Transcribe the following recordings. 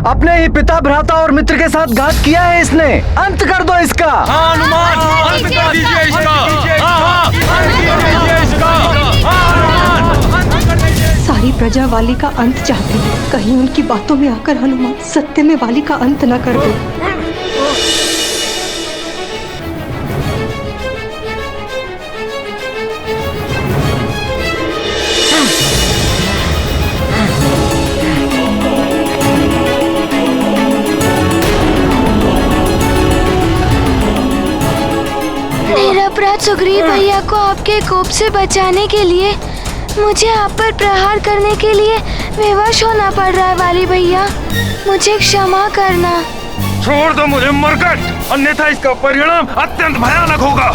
अपने ही पिता, भ्राता और मित्र के साथ घात किया है इसने। अंत कर दो इसका। हाँ हनुमान, अंत कर दीजिए इसका। सारी प्रजा वाली का अंत चाहती है, कहीं उनकी बातों में आकर हनुमान सत्य में वाली का अंत न कर दे। निरपराध सुग्रीव भैया को आपके कोप से बचाने के लिए मुझे आप पर प्रहार करने के लिए विवश होना पड़ रहा है। वाली भैया, मुझे क्षमा करना। छोड़ दो मुझे मरकट, अन्यथा इसका परिणाम अत्यंत भयानक होगा।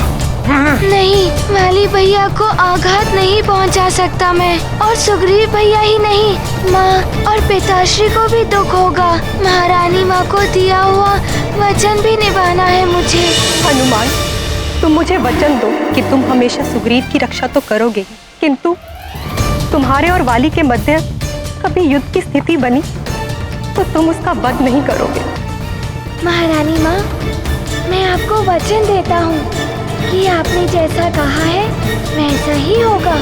नहीं, वाली भैया को आघात नहीं पहुंचा सकता मैं, और सुग्रीव भैया ही नहीं, माँ और पिताश्री को भी दुख होगा। महारानी माँ को दिया हुआ वचन भी निभाना है मुझे। हनुमान, तुम मुझे वचन दो कि तुम हमेशा सुग्रीव की रक्षा तो करोगे, किंतु तुम्हारे और वाली के मध्य कभी युद्ध की स्थिति बनी तो तुम उसका वध नहीं करोगे। महारानी माँ, मैं आपको वचन देता हूँ कि आपने जैसा कहा है वैसा ही होगा।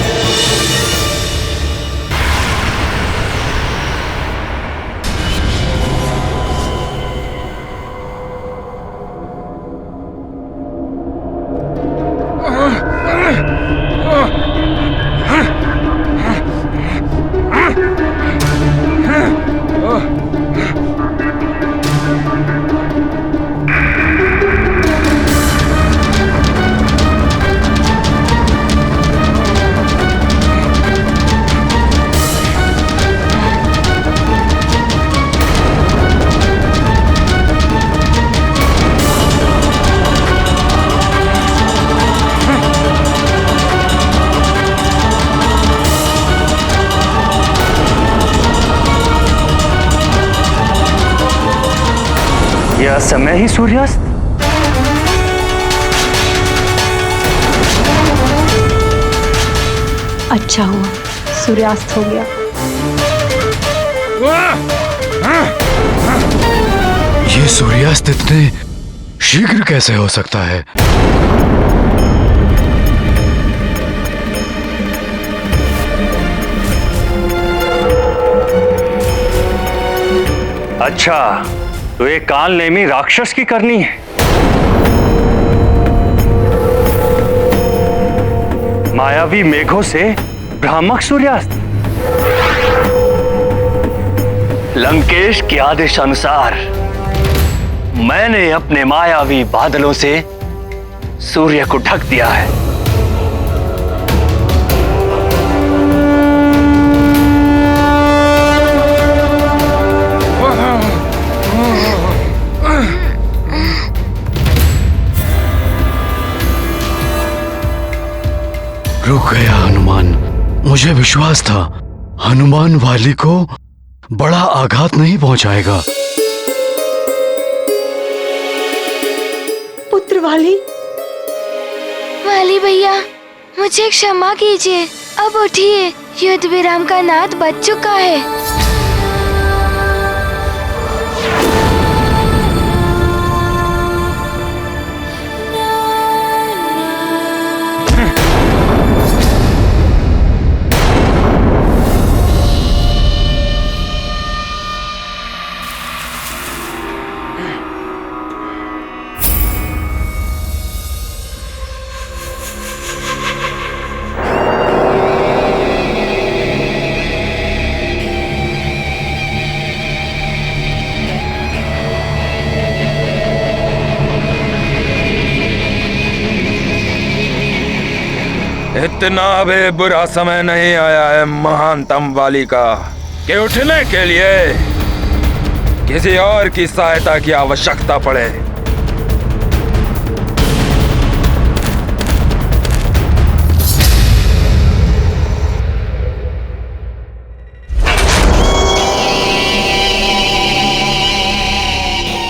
यह समय ही सूर्यास्त। अच्छा हुआ सूर्यास्त हो गया। ये सूर्यास्त इतने शीघ्र कैसे हो सकता है? अच्छा, तो ये काल नेमी राक्षस की करनी है। मायावी मेघों से भ्रामक सूर्यास्त। लंकेश के आदेश अनुसार मैंने अपने मायावी बादलों से सूर्य को ढक दिया है। रुक गया हनुमान। मुझे विश्वास था हनुमान वाली को बड़ा आघात नहीं पहुंचाएगा। पुत्र वाली। वाली भैया, मुझे क्षमा कीजिए। अब उठिए, युद्ध विराम का नाद बज चुका है। इतना भी बुरा समय नहीं आया है महानतम वाली का कि उठने के लिए किसी और की सहायता की आवश्यकता पड़े।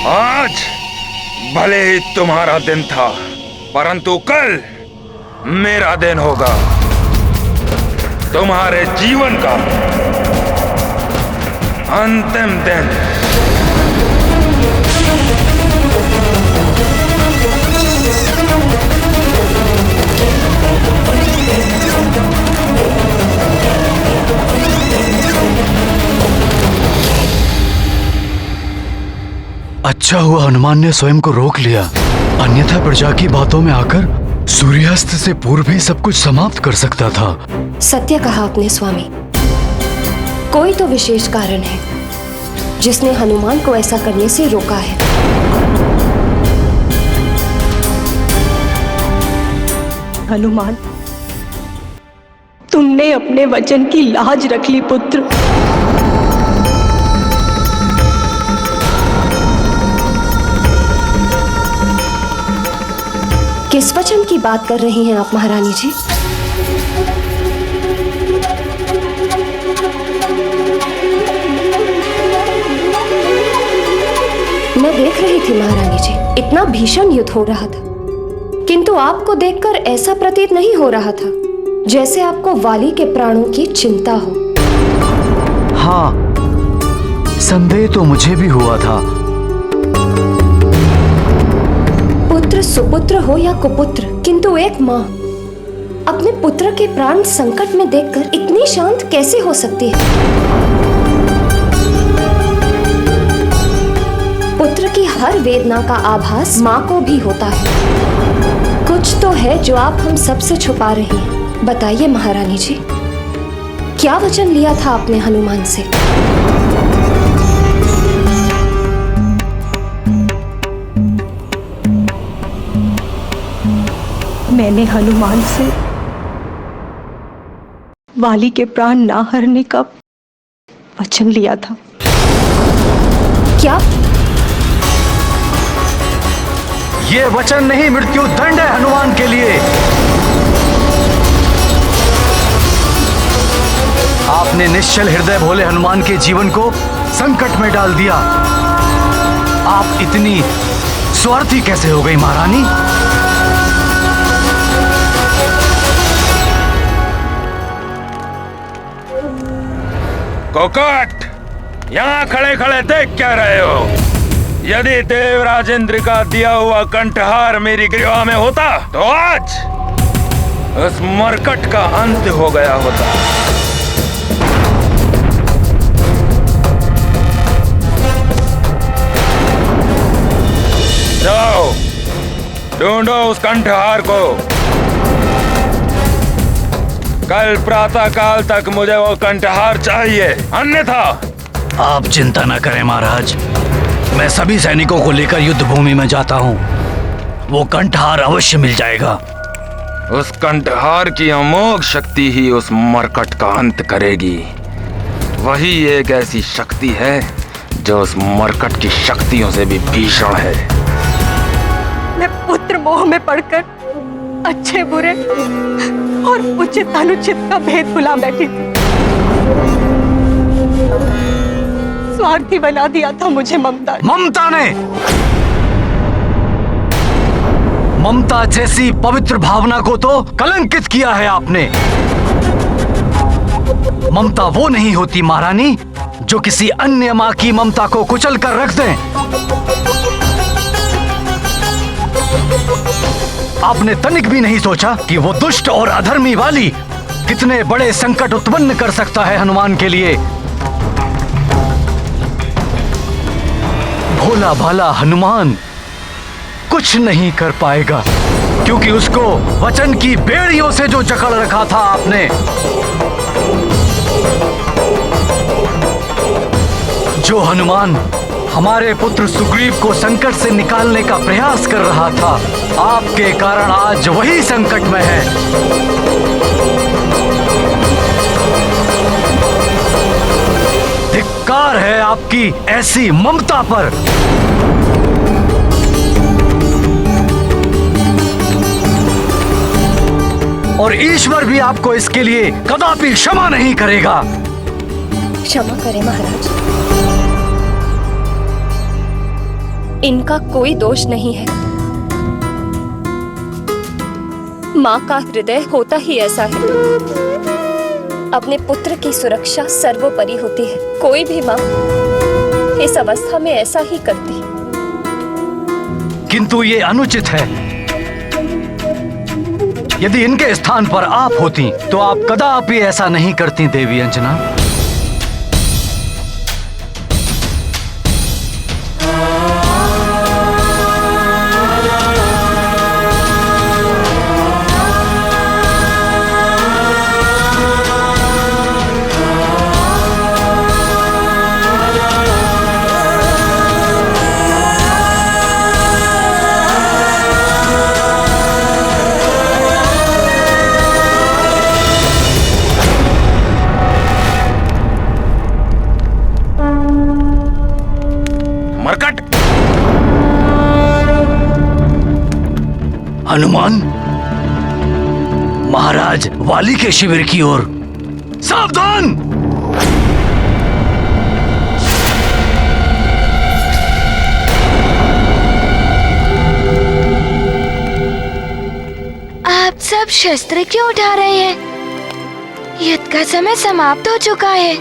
आज भले ही तुम्हारा दिन था, परंतु कल मेरा दिन होगा, तुम्हारे जीवन का। अंतिम दिन। अच्छा हुआ हनुमान ने स्वयं को रोक लिया, अन्यथा प्रजा की बातों में आकर सूर्यास्त से पूर्व ही सब कुछ समाप्त कर सकता था। सत्य कहा आपने स्वामी। कोई तो विशेष कारण है जिसने हनुमान को ऐसा करने से रोका है। हनुमान, तुमने अपने वचन की लाज रख ली पुत्र। किस वचन की बात कर रही हैं आप महारानी जी? मैं देख रही थी महारानी जी, इतना भीषण युद्ध हो रहा था, किंतु आपको देखकर ऐसा प्रतीत नहीं हो रहा था जैसे आपको वाली के प्राणों की चिंता हो। हाँ, संदेह तो मुझे भी हुआ था। पुत्र सुपुत्र हो या कुपुत्र, किंतु एक माँ अपने पुत्र के प्राण संकट में देखकर इतनी शांत कैसे हो सकती है? पुत्र की हर वेदना का आभास माँ को भी होता है। कुछ तो है जो आप हम सबसे छुपा रही हैं। बताइए महारानी जी, क्या वचन लिया था आपने हनुमान से? मैंने हनुमान से वाली के प्राण ना हरने का वचन लिया था। क्या? ये वचन नहीं, मृत्यु दंड है हनुमान के लिए। आपने निश्चल हृदय भोले हनुमान के जीवन को संकट में डाल दिया। आप इतनी स्वार्थी कैसे हो गई महारानी? कोकट, यहाँ खड़े खड़े देख क्या रहे हो? यदि देवराज इंद्र का दिया हुआ कंठहार मेरी ग्रीवा में होता तो आज उस मरकट का अंत हो गया होता। जाओ, ढूंढो उस कंठहार को। कल प्रातः काल तक मुझे वो कंठहार चाहिए, अन्यथा। आप चिंता न करें महाराज, मैं सभी सैनिकों को लेकर युद्ध भूमि में जाता हूँ। वो कंठहार अवश्य मिल जाएगा। उस कंठहार की अमोघ शक्ति ही उस मरकट का अंत करेगी। वही एक ऐसी शक्ति है जो उस मरकट की शक्तियों से भी भीषण है। मैं पुत्र मोह में पड़कर अच्छे बुरे और उचित अनुचित का भेद भुला बैठी थी। स्वार्थी बना दिया था मुझे ममता। ममता ने, ममता जैसी पवित्र भावना को तो कलंकित किया है आपने। ममता वो नहीं होती महारानी जो किसी अन्य माँ की ममता को कुचल कर रख दें। आपने तनिक भी नहीं सोचा कि वो दुष्ट और अधर्मी वाली कितने बड़े संकट उत्पन्न कर सकता है हनुमान के लिए। भोला भाला हनुमान कुछ नहीं कर पाएगा, क्योंकि उसको वचन की बेड़ियों से जो जकड़ रखा था आपने। जो हनुमान हमारे पुत्र सुग्रीव को संकट से निकालने का प्रयास कर रहा था, आपके कारण आज वही संकट में है। धिक्कार है आपकी ऐसी ममता पर। और ईश्वर भी आपको इसके लिए कदापि क्षमा नहीं करेगा। क्षमा करें महाराज, इनका कोई दोष नहीं है। माँ का हृदय होता ही ऐसा है। अपने पुत्र की सुरक्षा सर्वोपरि होती है। कोई भी माँ इस अवस्था में ऐसा ही करती। किंतु ये अनुचित है। यदि इनके स्थान पर आप होती तो आप कदापि ऐसा नहीं करती देवी अंजना। मरकट! हनुमान, महाराज वाली के शिविर की ओर सावधान। आप सब शस्त्र क्यों उठा रहे हैं? युद्ध का समय समाप्त हो चुका है।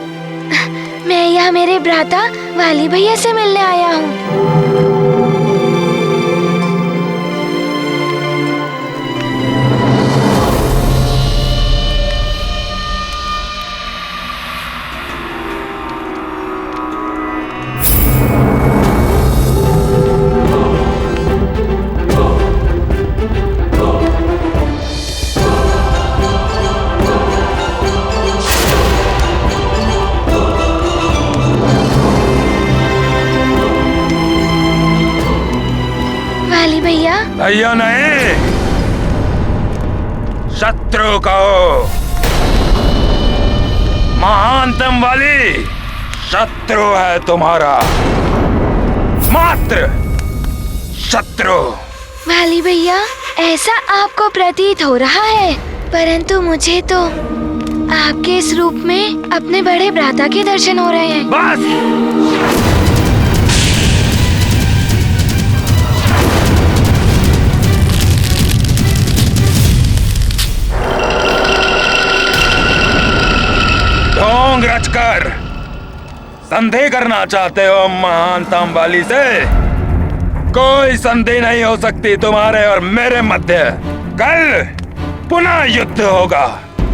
मैं यहाँ मेरे भ्राता वाली भैया से मिलने आया हूँ। भैया नहीं, शत्रु कहो। महानतम वाली शत्रु है तुम्हारा, मात्र शत्रु। वाली भैया, ऐसा आपको प्रतीत हो रहा है, परंतु मुझे तो आपके इस रूप में अपने बड़े भ्राता के दर्शन हो रहे हैं। बस! ढोंग रचकर संदेह करना चाहते हो महानतम वाली से? कोई संदेह नहीं हो सकती तुम्हारे और मेरे मध्य। कल पुनः युद्ध होगा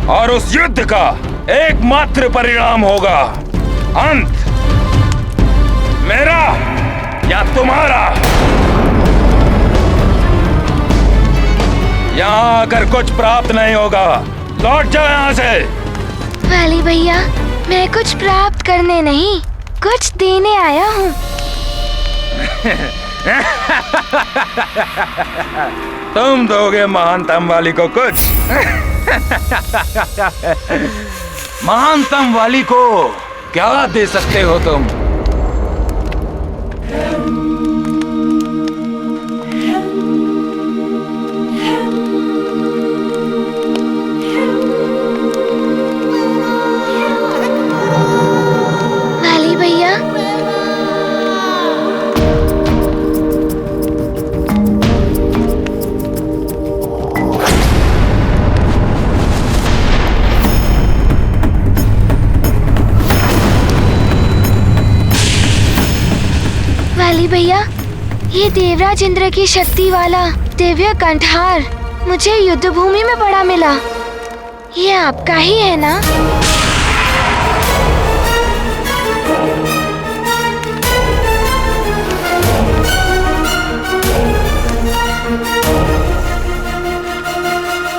और उस युद्ध का एकमात्र परिणाम होगा अंत, मेरा या तुम्हारा। यहाँ आकर कुछ प्राप्त नहीं होगा, लौट जाओ यहाँ से। वाली भैया, मैं कुछ प्राप्त करने नहीं, कुछ देने आया हूँ। तुम दोगे महानतम वाली को कुछ? महानतम वाली को क्या दे सकते हो तुम? वाली भैया, वाली भैया, ये देवराज इंद्र की शक्ति वाला दिव्य कंठहार मुझे युद्ध भूमि में पड़ा मिला। ये आपका ही है ना?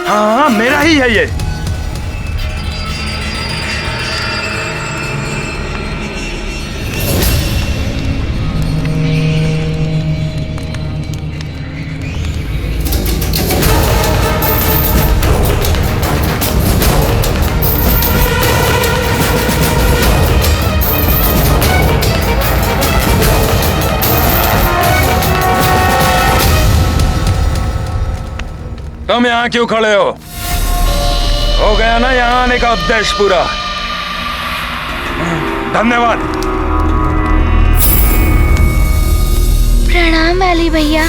हाँ, मेरा ही है ये। तुम यहाँ क्यों खड़े हो गया ना यहाँ आने का उद्देश्य पूरा। धन्यवाद। प्रणाम वाली भैया।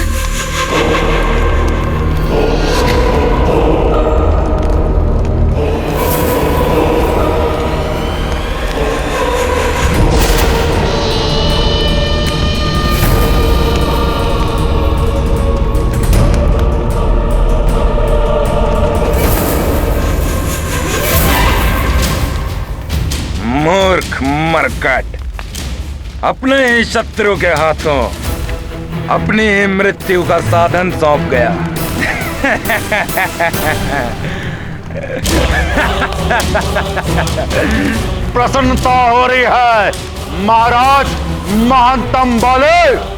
मरकट अपने ही शत्रु के हाथों अपनी ही मृत्यु का साधन सौंप गया। प्रसन्नता हो रही है महाराज महानतम बाले।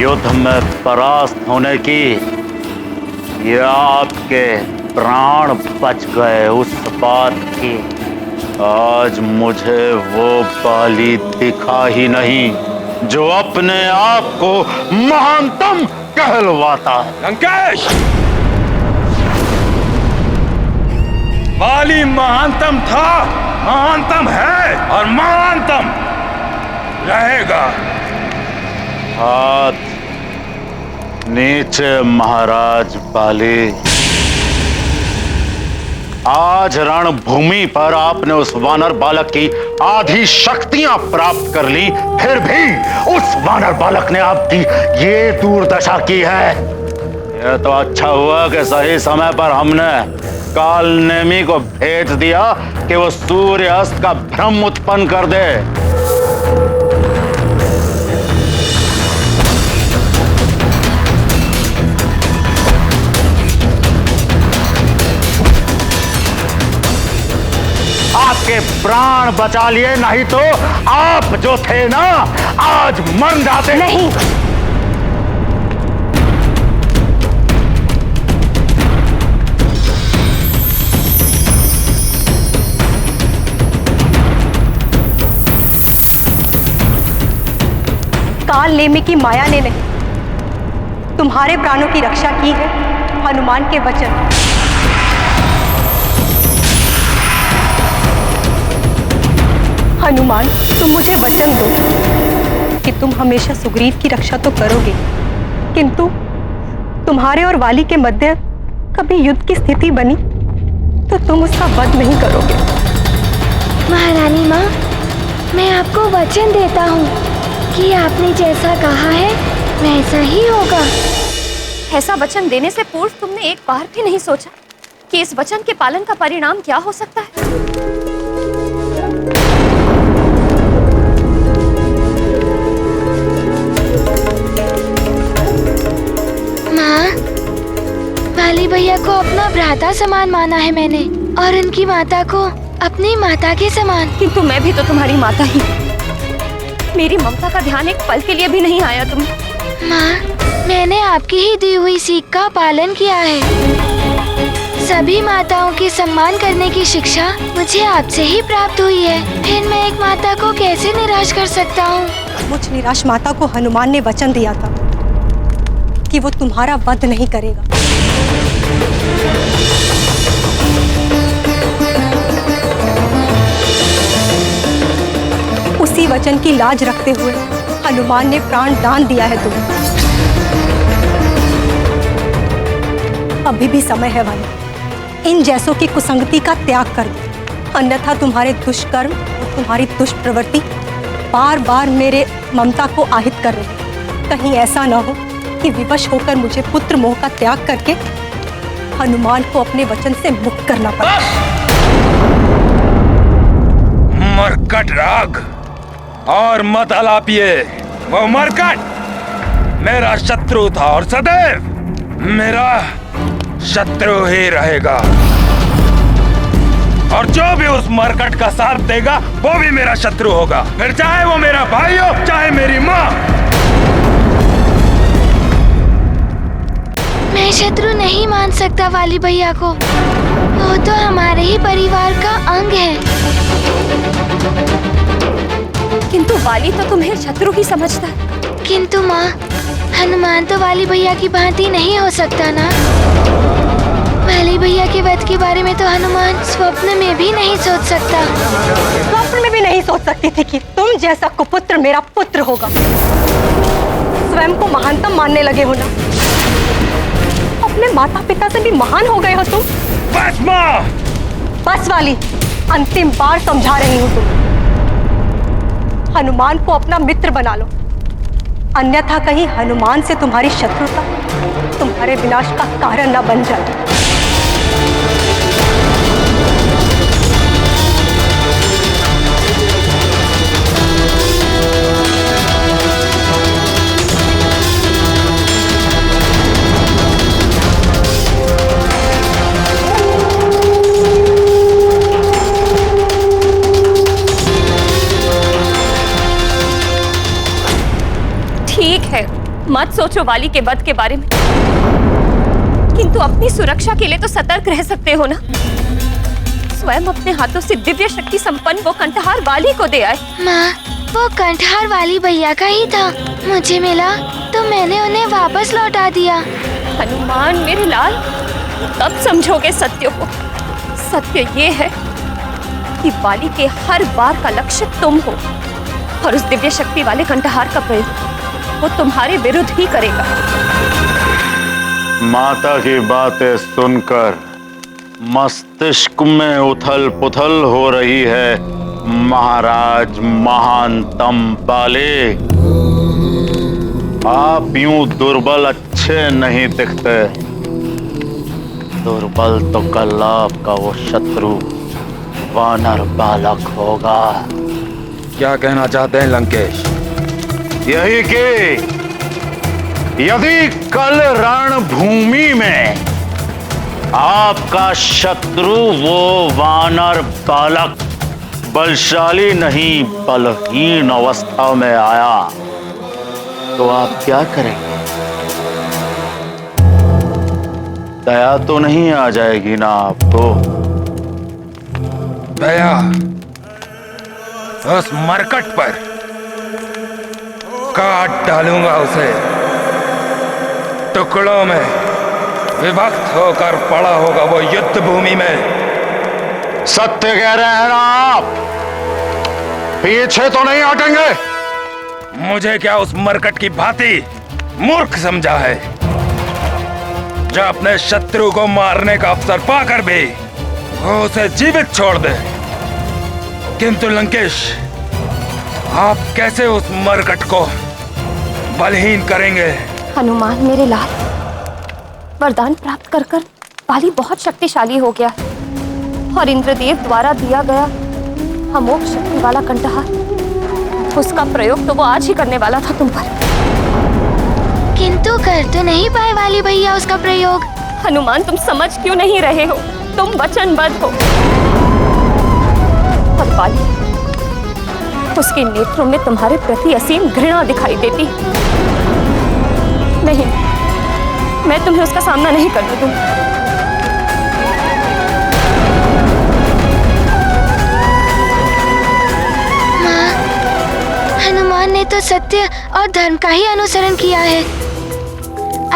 युद्ध में परास्त होने की या आपके प्राण बच गए उस बात की आज मुझे वो बाली दिखा ही नहीं जो अपने आप को महानतम कहलवाता है। लंकेश, बाली महानतम था, महानतम है और महानतम रहेगा। हाथ नीचे महाराज बाली। आज रणभूमि पर आपने उस वानर बालक की आधी शक्तियां प्राप्त कर ली, फिर भी उस वानर बालक ने आपकी ये दुर्दशा की है। यह तो अच्छा हुआ कि सही समय पर हमने काल नेमी को भेज दिया कि वो सूर्यास्त का भ्रम उत्पन्न कर दे। आपके प्राण बचा लिए, नहीं तो आप जो थे ना आज मर जाते। नहीं, काल नेमी की माया ने नहीं, तुम्हारे प्राणों की रक्षा की है हनुमान के वचन। हनुमान, तुम मुझे वचन दो कि तुम हमेशा सुग्रीव की रक्षा तो करोगे, किंतु तुम्हारे और वाली के मध्य कभी युद्ध की स्थिति बनी तो तुम उसका वध नहीं करोगे। महारानी माँ, मैं आपको वचन देता हूँ कि आपने जैसा कहा है वैसा ही होगा। ऐसा वचन देने से पूर्व तुमने एक बार भी नहीं सोचा कि इस वचन के पालन का परिणाम क्या हो सकता है? वाली भैया को अपना भ्राता समान माना है मैंने और उनकी माता को अपनी माता के समान। किंतु मैं भी तो तुम्हारी माता ही हूँ। मेरी ममता का ध्यान एक पल के लिए भी नहीं आया तुम्हें। माँ, मैंने आपकी ही दी हुई सीख का पालन किया है। सभी माताओं के सम्मान करने की शिक्षा मुझे आपसे ही प्राप्त हुई है, फिर मैं एक माता को कैसे निराश कर सकता हूँ? मुझ निराश माता को हनुमान ने वचन दिया था कि वो तुम्हारा वध नहीं करेगा। उसी वचन की लाज रखते हुए हनुमान ने प्राण दान दिया है तुम्हें। अभी भी समय है वाली, इन जैसों की कुसंगति का त्याग कर दो, अन्यथा तुम्हारे दुष्कर्म और तुम्हारी दुष्प्रवृत्ति बार बार मेरे ममता को आहित कर रही। कहीं ऐसा न हो कि विवश होकर मुझे पुत्र मोह का त्याग करके हनुमान को अपने वचन से मुक्त करना पड़ा। मरकट राग और मत अलापिए। वो मरकट मेरा शत्रु था और सदैव मेरा शत्रु ही रहेगा, और जो भी उस मरकट का साथ देगा वो भी मेरा शत्रु होगा, फिर चाहे वो मेरा भाई हो चाहे मेरी माँ। मैं शत्रु नहीं मान सकता वाली भैया को, वो तो हमारे ही परिवार का अंग है। किंतु वाली तो तुम्हें शत्रु ही समझता है। किंतु माँ, हनुमान तो वाली भैया की भांति नहीं हो सकता ना। वाली भैया के वध के बारे में तो हनुमान स्वप्न में भी नहीं सोच सकता। स्वप्न में भी नहीं सोच सकती थी कि तुम जैसा कुपुत्र मेरा पुत्र होगा। स्वयं को महानतम मानने लगे हो ना? अपने माता पिता से भी महान हो गए हो तुम। बस माँ! बस वाली, अंतिम बार समझा रही हूँ तुम। हनुमान को अपना मित्र बना लो, अन्यथा कहीं हनुमान से तुम्हारी शत्रुता तुम्हारे विनाश का कारण न बन जाए। ठीक है, मत सोचो वाली के वध के बारे में, किंतु अपनी सुरक्षा के लिए तो सतर्क रह सकते हो ना। स्वयं अपने हाथों से दिव्य शक्ति संपन्न वो कंठहार वाली को दे आए। माँ, वो कंठहार वाली भैया का ही था। मुझे मिला तो मैंने उन्हें वापस लौटा दिया। हनुमान मेरे लाल, तब समझोगे सत्य को। सत्य ये है कि वाली के हर बार का लक्ष्य तुम हो, और उस दिव्य शक्ति वाले कंठहार का प्रयोग वो तुम्हारे विरुद्ध ही करेगा। माता की बातें सुनकर मस्तिष्क में उथल पुथल हो रही है महाराज महानतम बाले। आप यूं दुर्बल अच्छे नहीं दिखते। दुर्बल तो कल आपका वो शत्रु वानर बालक होगा। क्या कहना चाहते हैं लंकेश? यही कि यदि कल रणभूमि में आपका शत्रु वो वानर बालक बलशाली नहीं बलहीन अवस्था में आया तो आप क्या करेंगे? दया तो नहीं आ जाएगी ना आपको? दया उस मरकट पर काट डालूंगा, उसे टुकड़ों में विभक्त होकर पड़ा होगा वो युद्ध भूमि में। सत्य कह रहे हैं ना आप? पीछे तो नहीं हटेंगे? मुझे क्या उस मरकट की भांति मूर्ख समझा है जो अपने शत्रु को मारने का अवसर पाकर भी वो उसे जीवित छोड़ दे? किंतु लंकेश, आप कैसे उस मरकट को बलहीन करेंगे? हनुमान मेरे लाल, वरदान प्राप्त कर कर वाली बहुत शक्तिशाली हो गया, और इंद्रदेव द्वारा दिया गया अमोघ शक्ति वाला कंठहार, उसका प्रयोग तो वो आज ही करने वाला था तुम पर। किंतु कर तो नहीं पाए वाली भैया उसका प्रयोग। हनुमान, तुम समझ क्यों नहीं रहे हो? तुम वचनबद्ध हो, और वाली, उसके नेत्रों में तुम्हारे प्रति असीम घृणा दिखाई देती। नहीं, मैं तुम्हें उसका सामना नहीं करने दूंगी। माँ, हनुमान ने तो सत्य और धर्म का ही अनुसरण किया है।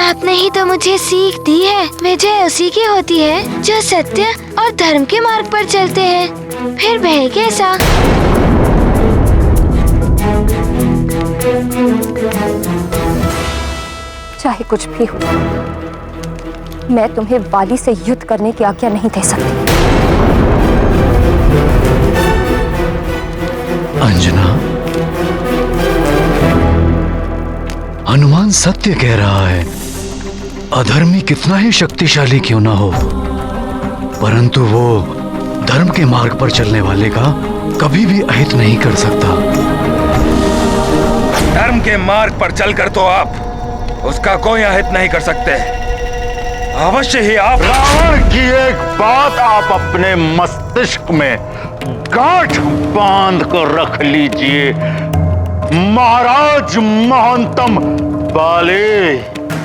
आपने ही तो मुझे सीख दी है, विजय उसी की होती है जो सत्य और धर्म के मार्ग पर चलते हैं। फिर भय कैसा? चाहे कुछ भी हो, मैं तुम्हें वाली से युद्ध करने की आज्ञा नहीं दे सकती। अंजना, हनुमान सत्य कह रहा है। अधर्मी कितना ही शक्तिशाली क्यों ना हो, परंतु वो धर्म के मार्ग पर चलने वाले का कभी भी अहित नहीं कर सकता। धर्म के मार्ग पर चलकर तो आप उसका कोई अहित नहीं कर सकते। अवश्य ही आप रावण की एक बात आप अपने मस्तिष्क में गांठ बांध कर रख लीजिए। महाराज महंतम बाले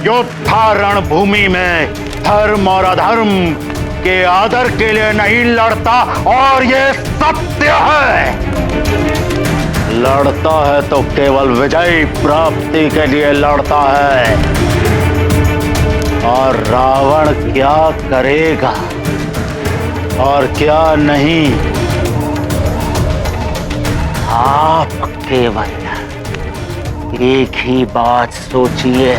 योद्धा रणभूमि में धर्म और अधर्म के आदर के लिए नहीं लड़ता, और ये सत्य है। लड़ता है तो केवल विजय प्राप्ति के लिए लड़ता है। और रावण क्या करेगा और क्या नहीं, आप केवल एक ही बात सोचिए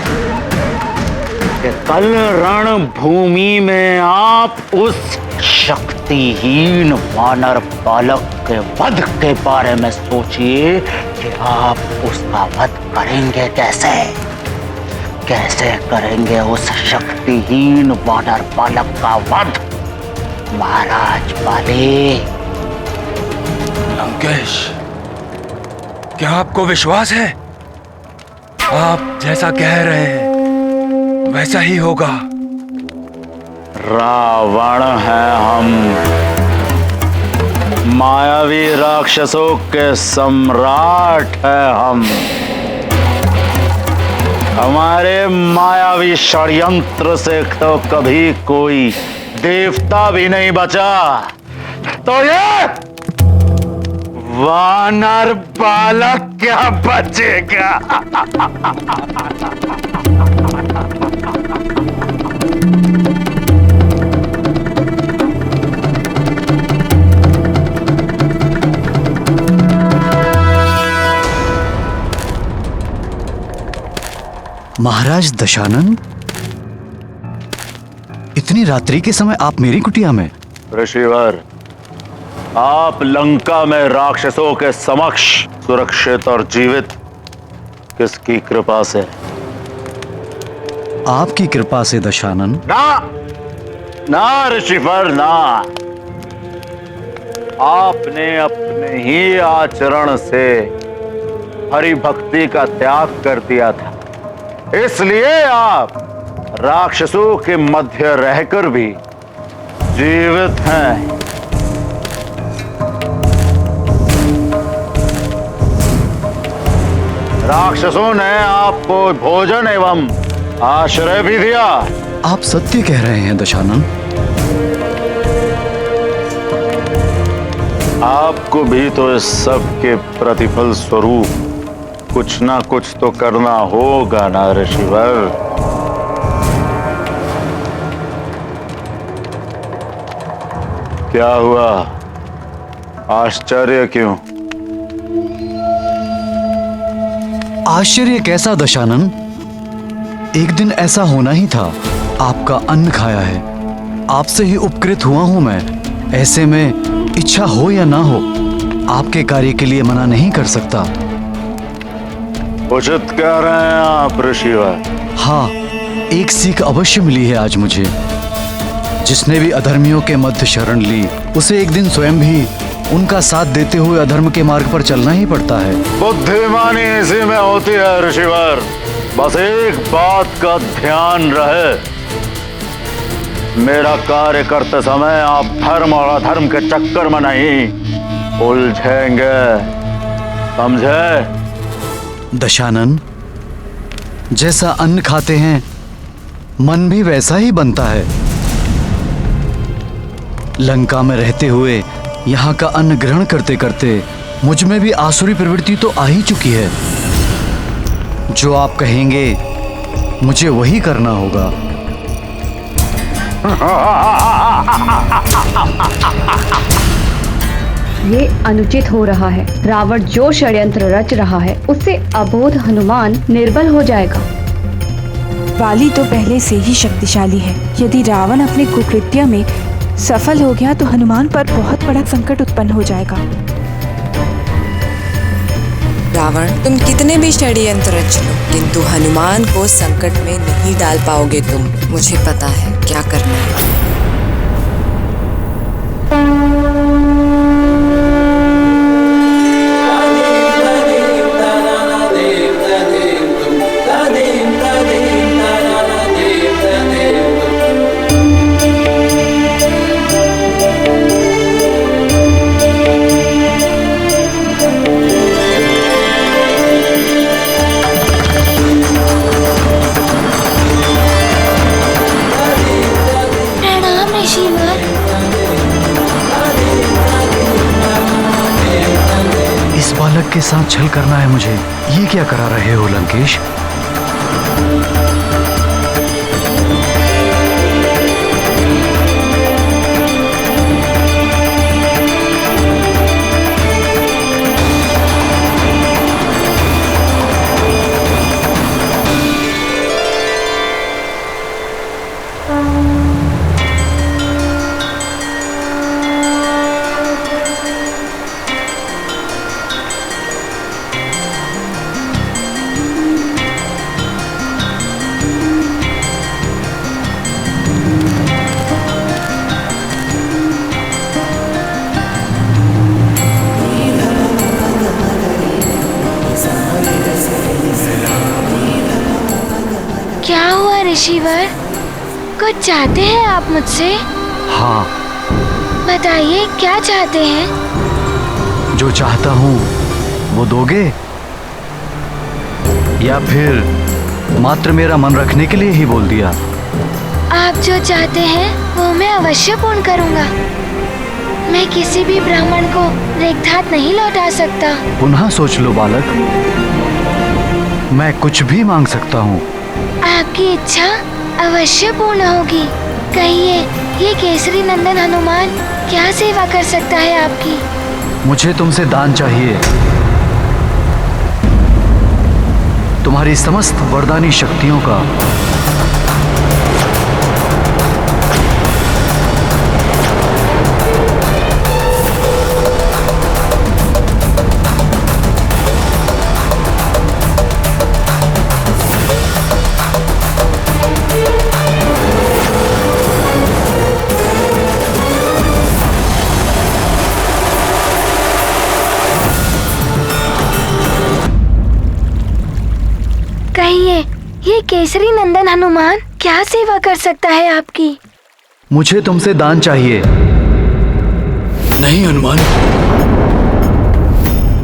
कि कल रणभूमि में आप उस शक्तिहीन वानर बालक के वध के बारे में सोचिए कि आप उसका वध करेंगे कैसे, कैसे करेंगे उस शक्तिहीन वानर बालक का वध महाराज बाली। लंकेश, क्या आपको विश्वास है? आप जैसा कह रहे हैं वैसा ही होगा। रावण है हम, मायावी राक्षसों के सम्राट है हम। हमारे मायावी षड्यंत्र से तो कभी कोई देवता भी नहीं बचा, तो ये वानर बालक क्या बचेगा? महाराज दशानन, इतनी रात्रि के समय आप मेरी कुटिया में? ऋषिवर, आप लंका में राक्षसों के समक्ष सुरक्षित और जीवित किसकी कृपा से? आपकी कृपा से दशानन। ना ना ऋषिवर ना, आपने अपने ही आचरण से हरि भक्ति का त्याग कर दिया था, इसलिए आप राक्षसों के मध्य रहकर भी जीवित हैं। राक्षसों ने आपको भोजन एवं आश्रय भी दिया। आप सत्य कह रहे हैं दशानन। आपको भी तो इस सब के प्रतिफल स्वरूप कुछ ना कुछ तो करना होगा ना ऋषिवर। क्या हुआ, आश्चर्य क्यों? आश्चर्य कैसा दशानन? एक दिन ऐसा होना ही था, आपका अन्न खाया है, आपसे ही उपकृत हुआ हूं मैं। ऐसे में इच्छा हो या ना हो, आपके कार्य के लिए मना नहीं कर सकता। उचित कह रहे हैं आप ऋषिवर। हाँ, एक सीख अवश्य मिली है आज मुझे। जिसने भी अधर्मियों के मध्य शरण ली, उसे एक दिन स्वयं भी उनका साथ देते हुए अधर्म के मार्ग पर चलना ही पड़ता है। बुद्धिमानी इसी में होती है ऋषिवर। बस एक बात का ध्यान रहे, मेरा कार्य करते समय आप धर्म और अधर्म के चक्कर में नहीं उलझेंगे, समझे? दशानन, जैसा अन्न खाते हैं मन भी वैसा ही बनता है। लंका में रहते हुए यहाँ का अन्न ग्रहण करते करते मुझ में भी आसुरी प्रवृत्ति तो आ ही चुकी है। जो आप कहेंगे मुझे वही करना होगा। ये अनुचित हो रहा है। रावण जो षड्यंत्र रच रहा है, उससे अबोध हनुमान निर्बल हो जाएगा। वाली तो पहले से ही शक्तिशाली है। यदि रावण अपने कुकृत्य में सफल हो गया तो हनुमान पर बहुत बड़ा संकट उत्पन्न हो जाएगा। रावण, तुम कितने भी षड्यंत्र रच लो, किंतु हनुमान को संकट में नहीं डाल पाओगे तुम। मुझे पता है क्या करना है। बालक के साथ छल करना है मुझे। ये क्या करा रहे हो लंकेश? ऋषिवर, कुछ चाहते हैं आप मुझसे? हाँ, बताइए क्या चाहते हैं? जो चाहता हूँ वो दोगे, या फिर मात्र मेरा मन रखने के लिए ही बोल दिया? आप जो चाहते हैं वो मैं अवश्य पूर्ण करूँगा। मैं किसी भी ब्राह्मण को रिक्त नहीं लौटा सकता। पुनः सोच लो बालक, मैं कुछ भी मांग सकता हूँ। आपकी इच्छा अवश्य पूर्ण होगी। कहिए, ये केसरी नंदन हनुमान क्या सेवा कर सकता है आपकी? मुझे तुमसे दान चाहिए, तुम्हारी समस्त वरदानी शक्तियों का। कहिए, ये केसरी नंदन हनुमान क्या सेवा कर सकता है आपकी? मुझे तुमसे दान चाहिए। नहीं हनुमान,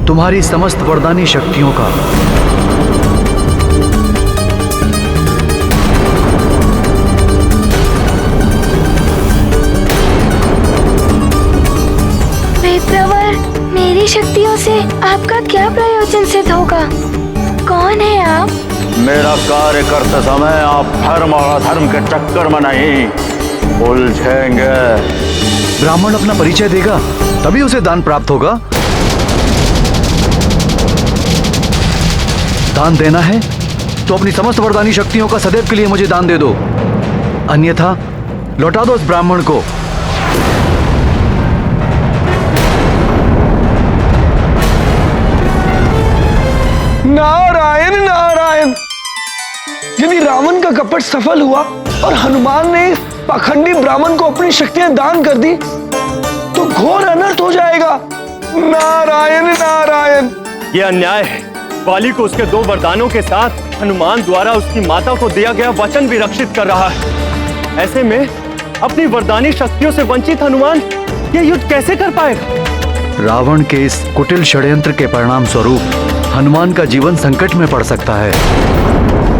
तुम्हारी समस्त वरदानी शक्तियों का। वेदप्रवर, मेरी शक्तियों से आपका क्या प्रयोजन सिद्ध होगा? कौन है आप? मेरा कार्य करते समय आप धर्म और अधर्म के चक्कर में नहीं उलझेंगे। ब्राह्मण अपना परिचय देगा तभी उसे दान प्राप्त होगा। दान देना है तो अपनी समस्त वरदानी शक्तियों का सदैव के लिए मुझे दान दे दो, अन्यथा लौटा दो उस ब्राह्मण को। नारायण नारायण। यदि रावण का कपट सफल हुआ और हनुमान ने इस पाखंडी ब्राह्मण को अपनी शक्तियां दान कर दी तो घोर अनर्थ हो जाएगा। नारायण नारायण। ये अन्याय है। बाली को उसके 2 वरदानों के साथ हनुमान द्वारा उसकी माता को दिया गया वचन भी रक्षित कर रहा है। ऐसे में अपनी वरदानी शक्तियों से वंचित हनुमान ये युद्ध कैसे कर पाएगा? रावण के इस कुटिल षड्यंत्र के परिणाम स्वरूप हनुमान का जीवन संकट में पड़ सकता है।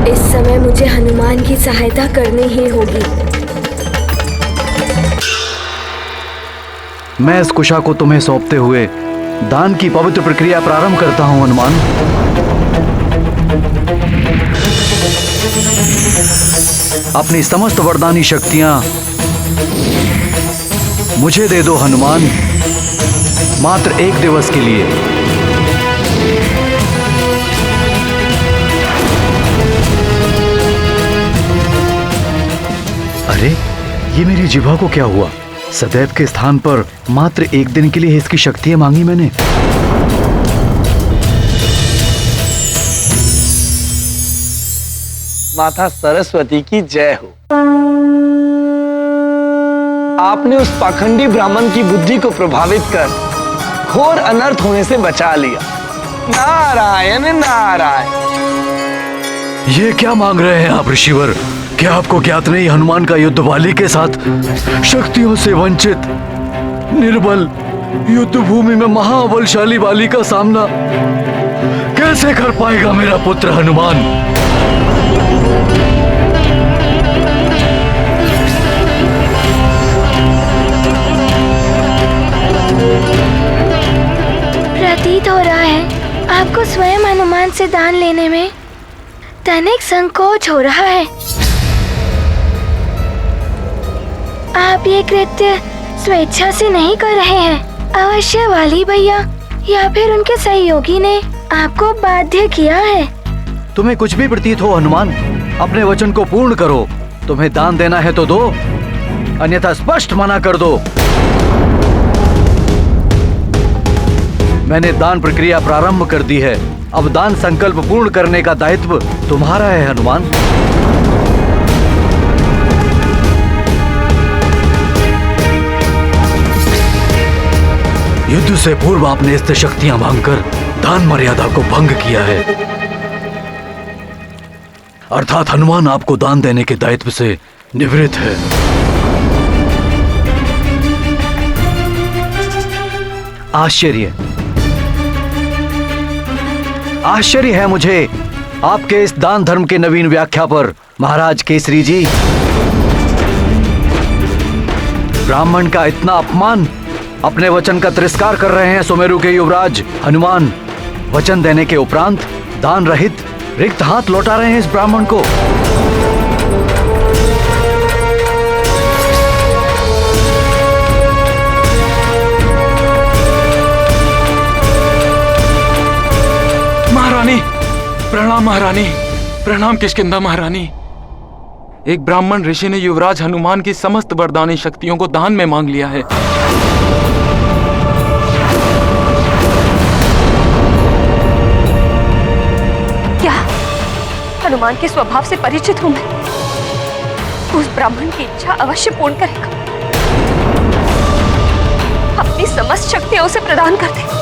इस समय मुझे हनुमान की सहायता करनी ही होगी। मैं इस कुशा को तुम्हें सौंपते हुए दान की पवित्र प्रक्रिया प्रारंभ करता हूं हनुमान। अपनी समस्त वरदानी शक्तियां मुझे दे दो हनुमान, मात्र 1 दिवस के लिए। अरे, ये मेरी जिह्वा को क्या हुआ? सदैव के स्थान पर मात्र 1 दिन के लिए इसकी शक्तियां मांगी मैंने। माता सरस्वती की जय हो। आपने उस पाखंडी ब्राह्मण की बुद्धि को प्रभावित कर घोर अनर्थ होने से बचा लिया। नारायण नारायण। ये क्या मांग रहे हैं आप ऋषिवर? क्या आपको ज्ञात नहीं हनुमान का युद्ध वाली के साथ शक्तियों से वंचित निर्बल युद्ध भूमि में महाबलशाली वाली का सामना कैसे कर पाएगा मेरा पुत्र हनुमान? प्रतीत हो रहा है आपको स्वयं हनुमान से दान लेने में तनिक संकोच हो रहा है। आप ये कृत्य स्वेच्छा से नहीं कर रहे हैं। अवश्य वाली भैया या फिर उनके सहयोगी ने आपको बाध्य किया है। तुम्हें कुछ भी प्रतीत हो हनुमान, अपने वचन को पूर्ण करो। तुम्हें दान देना है तो दो, अन्यथा स्पष्ट मना कर दो। मैंने दान प्रक्रिया प्रारंभ कर दी है। अब दान संकल्प पूर्ण करने का दायित्व तुम्हारा है हनुमान। युद्ध से पूर्व आपने इससे शक्तियां मांगकर दान मर्यादा को भंग किया है। अर्थात हनुमान आपको दान देने के दायित्व से निवृत्त है। आश्चर्य है मुझे आपके इस दान धर्म के नवीन व्याख्या पर, महाराज केसरी जी। ब्राह्मण का इतना अपमान, अपने वचन का तिरस्कार कर रहे हैं सुमेरु के युवराज हनुमान। वचन देने के उपरांत दान रहित रिक्त हाथ लौटा रहे हैं इस ब्राह्मण को। महारानी प्रणाम। महारानी प्रणाम। किष्किंधा महारानी, एक ब्राह्मण ऋषि ने युवराज हनुमान की समस्त वरदानी शक्तियों को दान में मांग लिया है। क्या हनुमान के स्वभाव से परिचित हूं मैं? उस ब्राह्मण की इच्छा अवश्य पूर्ण करेगा। अपनी समस्त शक्तियां उसे प्रदान कर दे।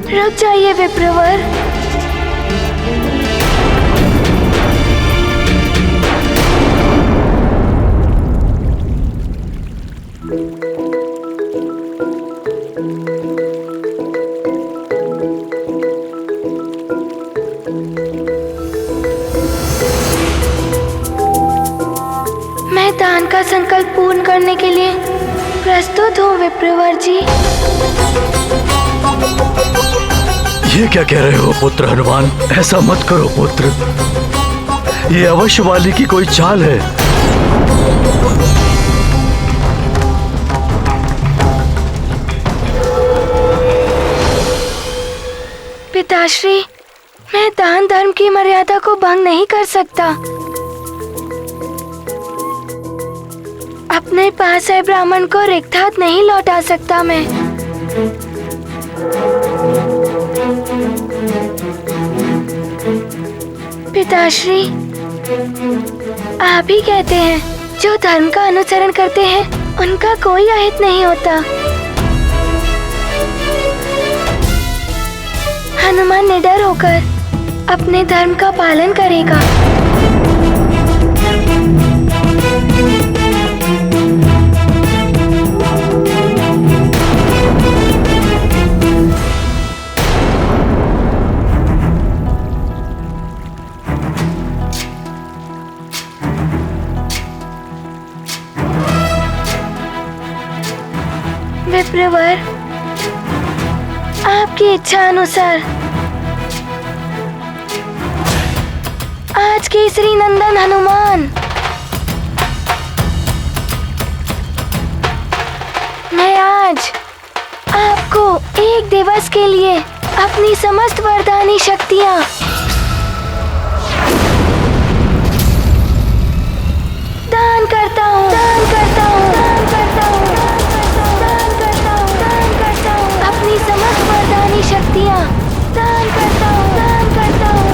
रुक जाइए विप्रवर। मैं दान का संकल्प पूर्ण करने के लिए प्रस्तुत हूँ विप्रवर जी। ये क्या कह रहे हो पुत्र हनुमान? ऐसा मत करो पुत्र, ये अवश्य वाली की कोई चाल है। पिताश्री, मैं दान धर्म की मर्यादा को भंग नहीं कर सकता। अपने पास है ब्राह्मण को रिक्त हाथ नहीं लौटा सकता मैं। पिताश्री, आप ही कहते हैं जो धर्म का अनुसरण करते हैं उनका कोई अहित नहीं होता। हनुमान निडर होकर अपने धर्म का पालन करेगा। विप्रवर, आपकी इच्छा अनुसार आज केसरी नंदन हनुमान, मैं आज आपको एक दिवस के लिए अपनी समस्त वरदानी शक्तियाँ दान करता हूँ, दान करता हूँ, दान करता हूँ, दान करता हूँ, दान करता हूँ, अपनी समस्त वरदानी शक्तियाँ दान करता हूँ, दान करता हूँ।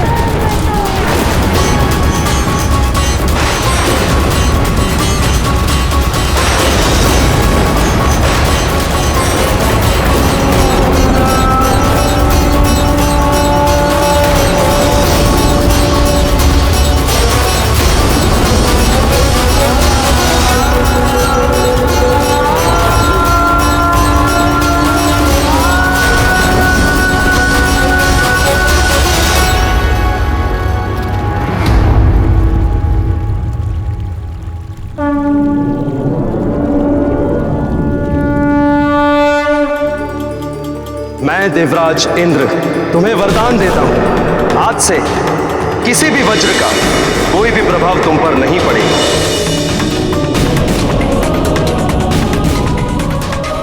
मैं देवराज इंद्र तुम्हें वरदान देता हूं, आज से किसी भी वज्र का कोई भी प्रभाव तुम पर नहीं पड़ेगा।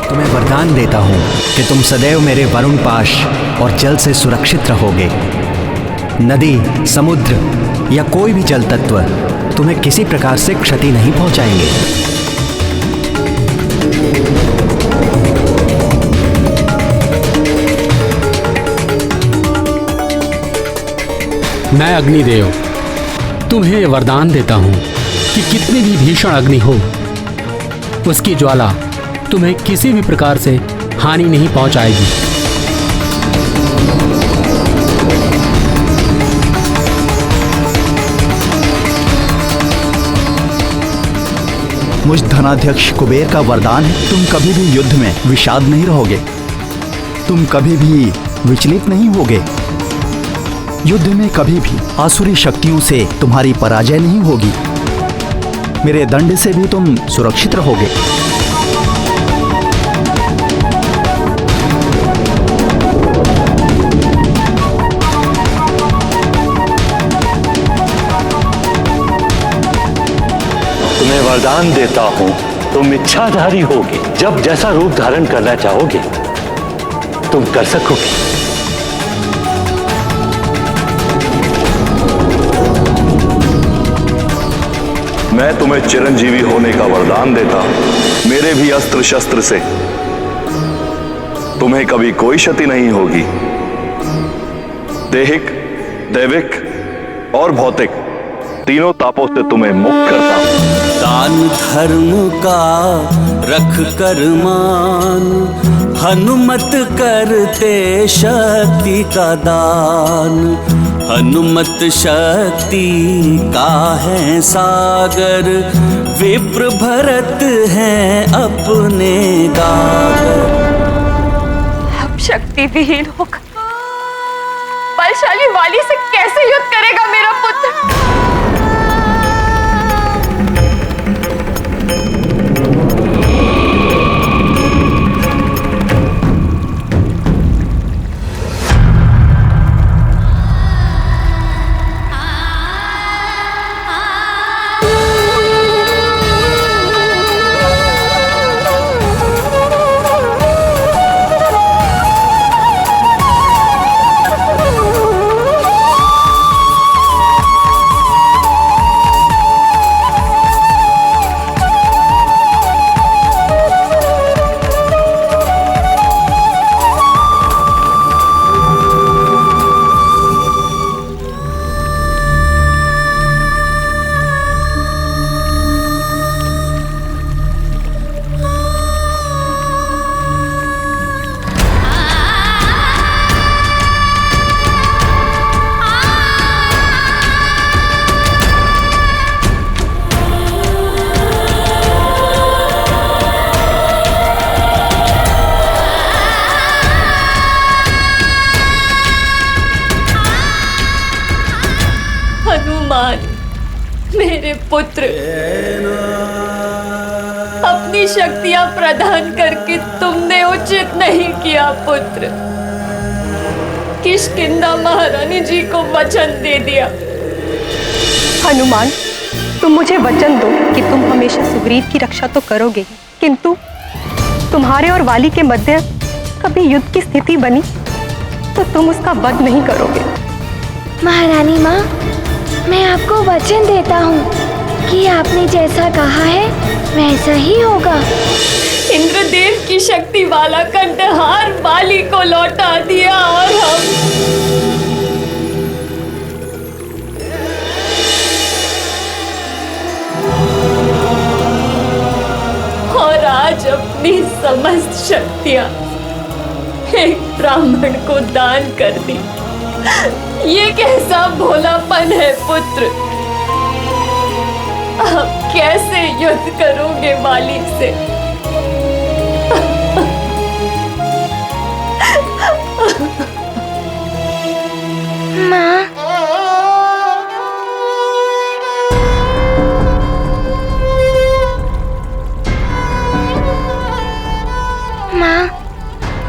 तुम्हें वरदान देता हूं कि तुम सदैव मेरे वरुण पाश और जल से सुरक्षित रहोगे। नदी, समुद्र या कोई भी जल तत्व तुम्हें किसी प्रकार से क्षति नहीं पहुंचाएंगे। मैं अग्निदेव तुम्हें ये वरदान देता हूं कि कितनी भी भीषण अग्नि हो, उसकी ज्वाला तुम्हें किसी भी प्रकार से हानि नहीं पहुंचाएगी। मुझ धनाध्यक्ष कुबेर का वरदान है, तुम कभी भी युद्ध में विषाद नहीं रहोगे, तुम कभी भी विचलित नहीं होगे, युद्ध में कभी भी आसुरी शक्तियों से तुम्हारी पराजय नहीं होगी, मेरे दंड से भी तुम सुरक्षित रहोगे। तुम्हें वरदान देता हूं, तुम इच्छाधारी होगे, जब जैसा रूप धारण करना चाहोगे तुम कर सकोगे। मैं तुम्हें चिरंजीवी होने का वरदान देता हूं। मेरे भी अस्त्र शस्त्र से तुम्हें कभी कोई क्षति नहीं होगी। दैहिक, दैविक और भौतिक तीनों तापों से तुम्हें मुक्त करता हूं। दान धर्म का रख कर मान, हनुमत करते शक्ति का दान। हनुमत शक्ति का है सागर, विप्र भरत हैं अपने गागर। अब शक्ति विहीन होकर बलशाली वाली से कैसे युद्ध करेगा मेरा पुत्र? मेरे पुत्र, अपनी शक्तियां प्रदान करके तुमने उचित नहीं किया पुत्र। किष्किंधा महारानी जी को वचन दे दिया। हनुमान, तुम मुझे वचन दो कि तुम हमेशा सुग्रीव की रक्षा तो करोगे, किंतु तुम्हारे और वाली के मध्य कभी युद्ध की स्थिति बनी तो तुम उसका वध नहीं करोगे। महारानी माँ, मैं आपको वचन देता हूँ कि आपने जैसा कहा है वैसा ही होगा। इंद्रदेव की शक्ति वाला कंठहार वाली को लौटा दिया और आज अपनी समस्त शक्तियां एक ब्राह्मण को दान कर दी। ये कैसा भोलापन है पुत्र? आप कैसे युद्ध करोगे वाली से? माँ,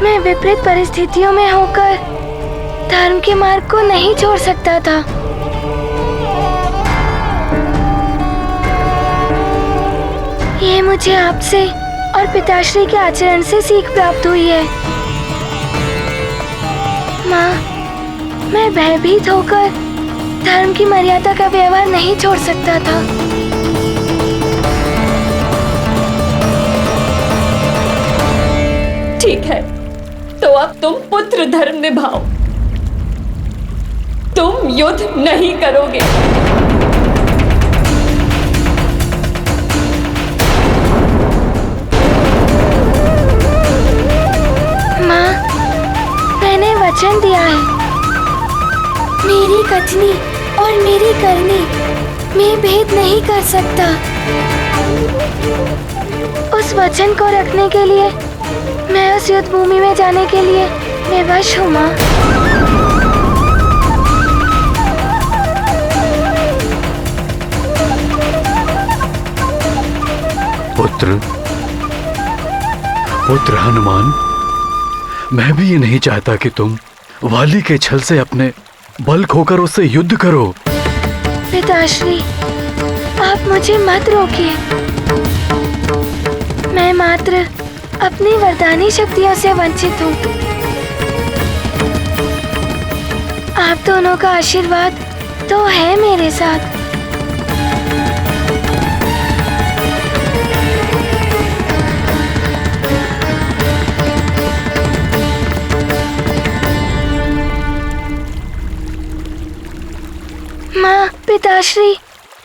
मैं विपरीत परिस्थितियों में होकर धर्म के मार्ग को नहीं छोड़ सकता था। ये मुझे आपसे और पिताश्री के आचरण से सीख प्राप्त हुई है। माँ, मैं भयभीत होकर धर्म की मर्यादा का व्यवहार नहीं छोड़ सकता था। ठीक है, तो अब तुम पुत्र धर्म निभाओ। तुम युद्ध नहीं करोगे। माँ, मैंने वचन दिया है, मेरी कथनी और मेरी करनी में भेद नहीं कर सकता। उस वचन को रखने के लिए मैं उस युद्ध भूमि में जाने के लिए विवश हूँ माँ। पुत्र हनुमान, मैं भी ये नहीं चाहता कि तुम वाली के छल से अपने बल खोकर उससे युद्ध करो। पिताश्री, आप मुझे मत रोकिए। मैं मात्र अपनी वरदानी शक्तियों से वंचित हूँ। आप दोनों का आशीर्वाद तो है मेरे साथ। माँ, पिताश्री,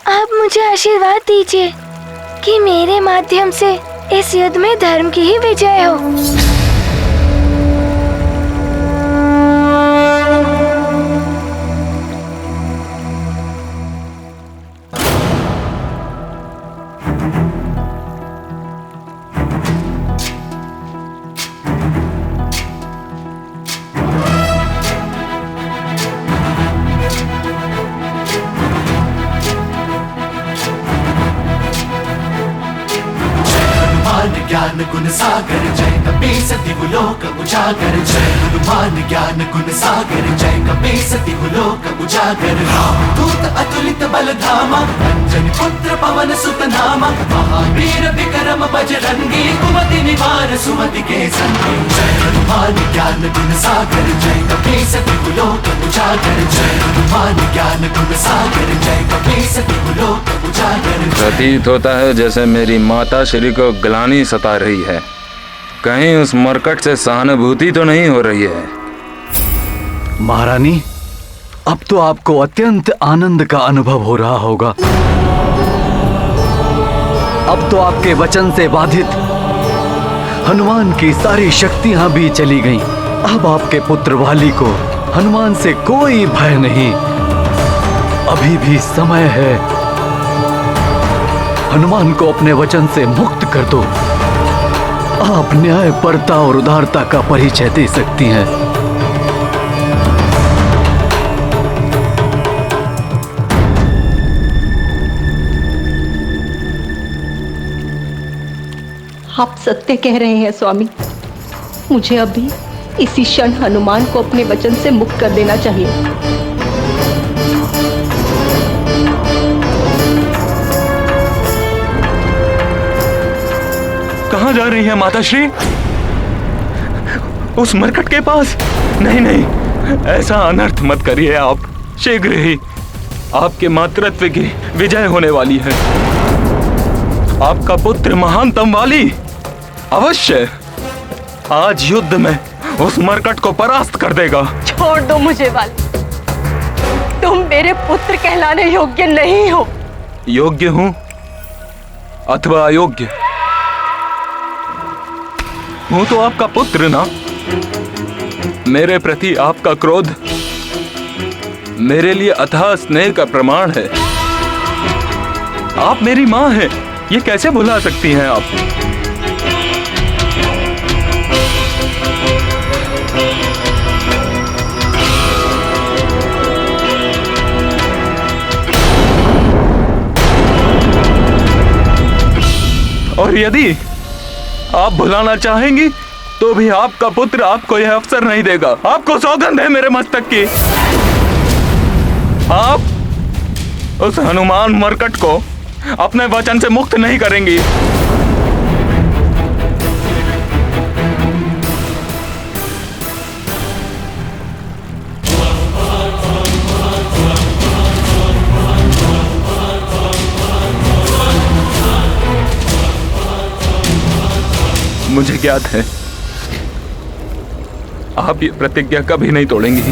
आप मुझे आशीर्वाद दीजिए कि मेरे माध्यम से इस युद्ध में धर्म की ही विजय हो। ज्ञान गुण सागर जय कपीसति लोक उजागर। जय हनुमान ज्ञान गुण सागर जय कपीसति लोक उजागर। दूत अतुलित बल धामा, अंजनी पुत्र पवन सुत नामा। महावीर विक्रम बजरंगी, कुमति निवार सुमति के संगी। जय हनुमान ज्ञान गुण सागर जय कपीसति लोक उजागर। जय हनुमान ज्ञान गुण सागर जय कपीसति लोक उजागर। प्रतीत होता है जैसे मेरी माता श्री को ग्लानि सता रही है। कहीं उस मरकट से सहानुभूति तो नहीं हो रही है? महारानी, अब तो आपको अत्यंत आनंद का अनुभव हो रहा होगा। अब तो आपके वचन से बाधित हनुमान की सारी शक्तियां भी चली गईं। अब आपके पुत्र वाली को हनुमान से कोई भय नहीं। अभी भी समय है। हनुमान को अपने वचन से मुक्त कर दो। आप न्यायपरता और उदारता का परिचय दे सकती हैं। आप सत्य कह रहे हैं स्वामी। मुझे अभी इसी क्षण हनुमान को अपने वचन से मुक्त कर देना चाहिए। कहाँ जा रही है माताश्री? उस मरकट के पास? नहीं नहीं, ऐसा अनर्थ मत करिए आप। शीघ्र ही आपके मातृत्व की विजय होने वाली है। आपका पुत्र महानतम वाली अवश्य आज युद्ध में उस मरकट को परास्त कर देगा। छोड़ दो मुझे वाली। तुम मेरे पुत्र कहलाने योग्य नहीं हो। योग्य हूं अथवा अयोग्य हूं तो आपका पुत्र ना। मेरे प्रति आपका क्रोध मेरे लिए अथाह स्नेह का प्रमाण है। आप मेरी मां हैं, ये कैसे भुला सकती हैं आप? और यदि आप भुलाना चाहेंगी तो भी आपका पुत्र आपको यह अवसर नहीं देगा। आपको सौगंध है मेरे मस्तक की। आप उस हनुमान मरकट को अपने वचन से मुक्त नहीं करेंगी। मुझे ज्ञात है आप ये प्रतिज्ञा कभी नहीं तोड़ेंगी।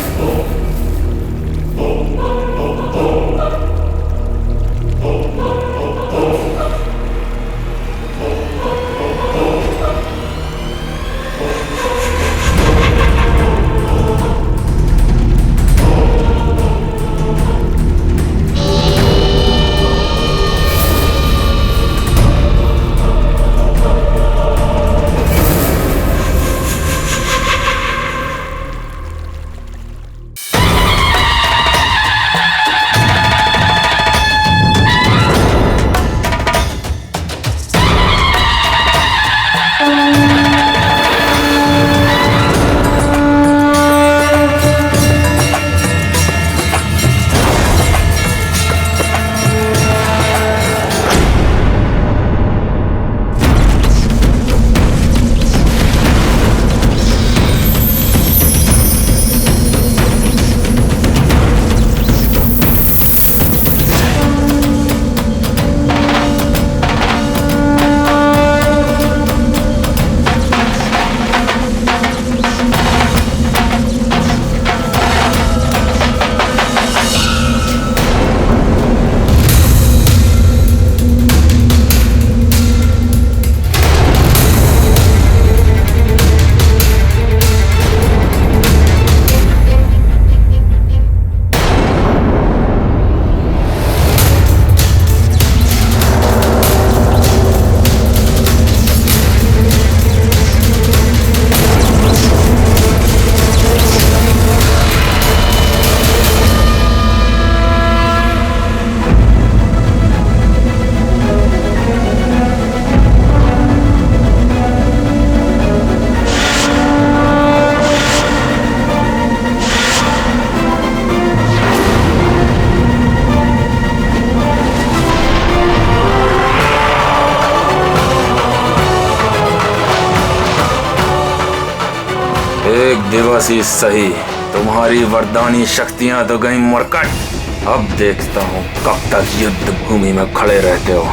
एक दिवस ही सही, तुम्हारी वरदानी शक्तियां तो गई मरकट। अब देखता हूँ कब तक युद्ध भूमि में खड़े रहते हो।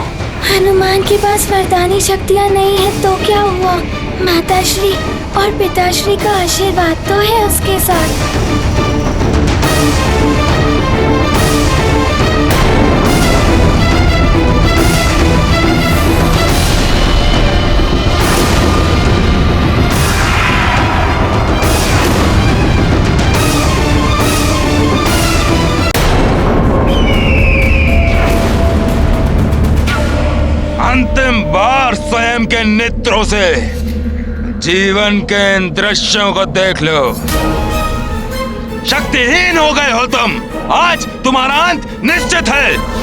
हनुमान के पास वरदानी शक्तियाँ नहीं है तो क्या हुआ? माताश्री और पिताश्री का आशीर्वाद तो है उसके साथ। अंतिम बार स्वयं के नेत्रों से जीवन के इन दृश्यों को देख लो। शक्तिहीन हो गए हो तुम, आज तुम्हारा अंत निश्चित है।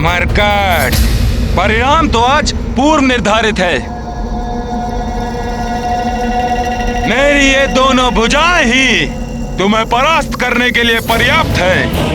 मरकट, परिणाम तो आज पूर्व निर्धारित है। मेरी ये दोनों भुजाएं ही तुम्हें परास्त करने के लिए पर्याप्त है।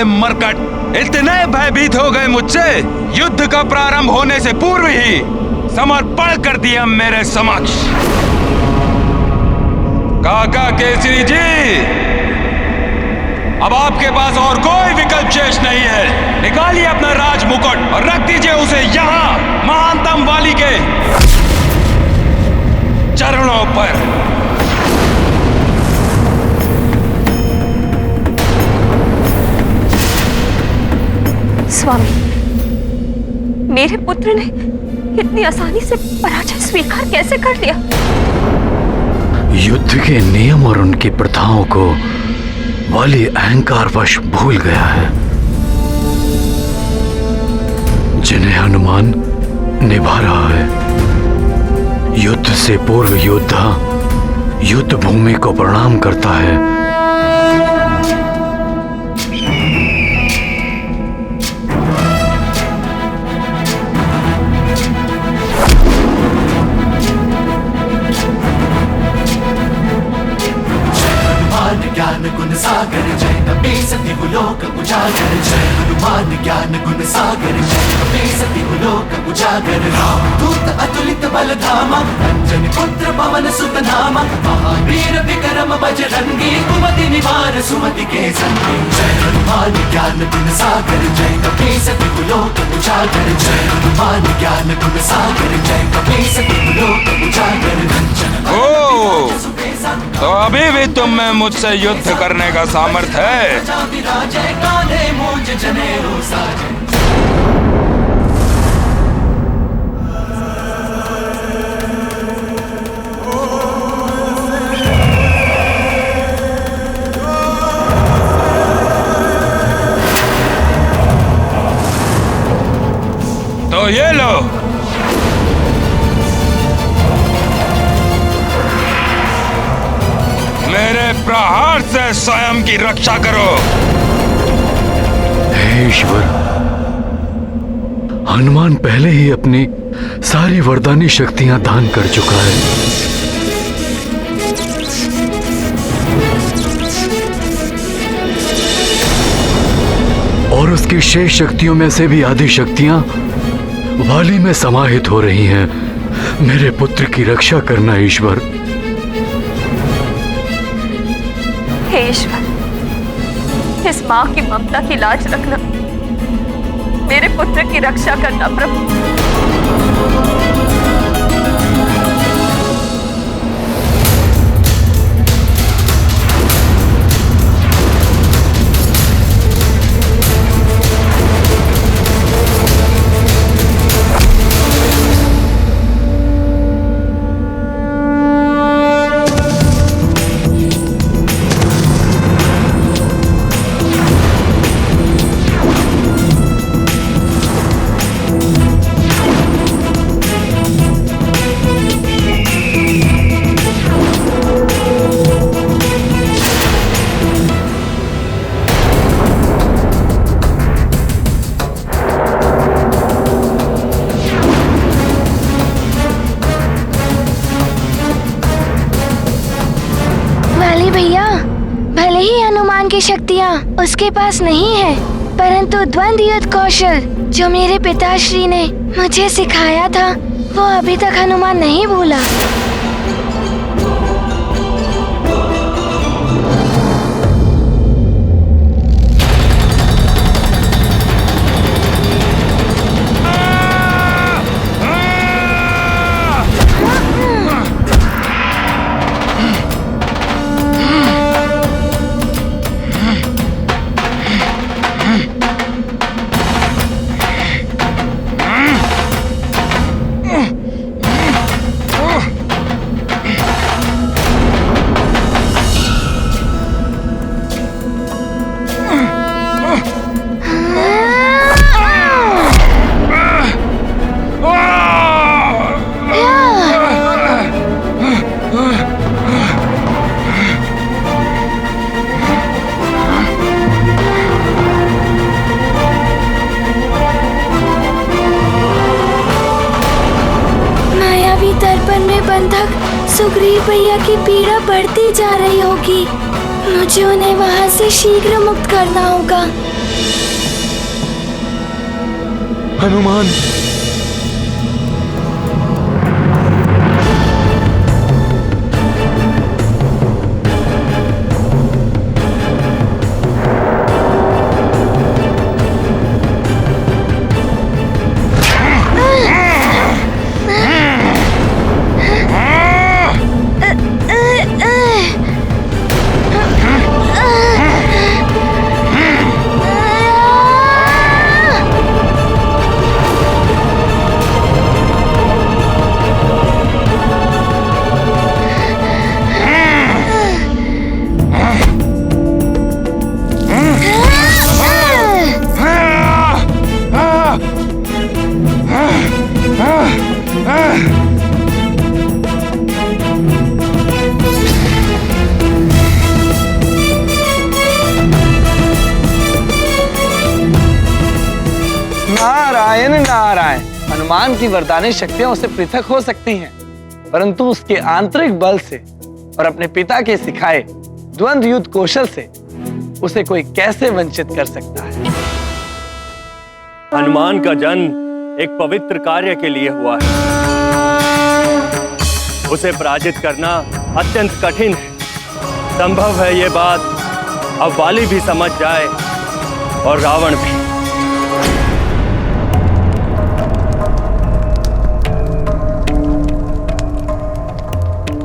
साले मरकट इतने भयभीत हो गए मुझसे, युद्ध का प्रारंभ होने से पूर्व ही समर्पण कर दिया मेरे समक्ष। काका केसरी जी, अब आपके पास और कोई विकल्प शेष नहीं है। निकालिए अपना राज मुकुट और रख दीजिए उसे यहाँ महानतम वाली के चरणों पर। स्वामी, मेरे पुत्र ने इतनी आसानी से पराजय स्वीकार कैसे कर लिया? युद्ध के नियम और उनकी प्रथाओं को वाली अहंकारवश भूल गया है, जिन्हें हनुमान निभा रहा है। युद्ध से पूर्व योद्धा युद्ध भूमि को प्रणाम करता है। ज्ञान गुण सागर जय कपी सती लोक उजागर। जय हनुमान ज्ञान गुण सागर जय कपी सती लोक उजागर। राम दूत अतुलित बल धामा, अंजनी पुत्र पवन सुत नामा। महावीर विक्रम बजरंगी, कुमति निवार सुमति के संगी। जय हनुमान ज्ञान गुण सागर जय कपी सती लोक उजागर। जय हनुमान ज्ञान गुण सागर जय कपी सती लोक उजागर। ओ, तो अभी भी तुम में मुझसे युद्ध करने का सामर्थ्य है? तो ये लो, मेरे प्रहार से स्वयं की रक्षा करो। हे ईश्वर, हनुमान पहले ही अपनी सारी वरदानी शक्तियां दान कर चुका है। और उसकी शेष शक्तियों में से भी आधी शक्तियां वाली में समाहित हो रही हैं। मेरे पुत्र की रक्षा करना ईश्वर। हे ईश्वर, इस माँ की ममता की लाज रखना, मेरे पुत्र की रक्षा करना प्रभु। भैया, भले ही हनुमान की शक्तियाँ उसके पास नहीं है, परंतु द्वंद्व युद्ध कौशल जो मेरे पिताश्री ने मुझे सिखाया था, वो अभी तक हनुमान नहीं भूला। सुग्रीव भैया की पीड़ा बढ़ती जा रही होगी। मुझे उन्हें वहाँ से शीघ्र मुक्त करना होगा। हनुमान, नारायण नारायण। हनुमान की वरदानी शक्तियां उसे पृथक हो सकती हैं, परंतु उसके आंतरिक बल से और अपने पिता के सिखाए द्वंद्व युद्ध कौशल से उसे कोई कैसे वंचित कर सकता है। हनुमान का जन्म एक पवित्र कार्य के लिए हुआ है। उसे पराजित करना अत्यंत कठिन है। संभव है ये बात अब वाली भी समझ जाए और रावण भी।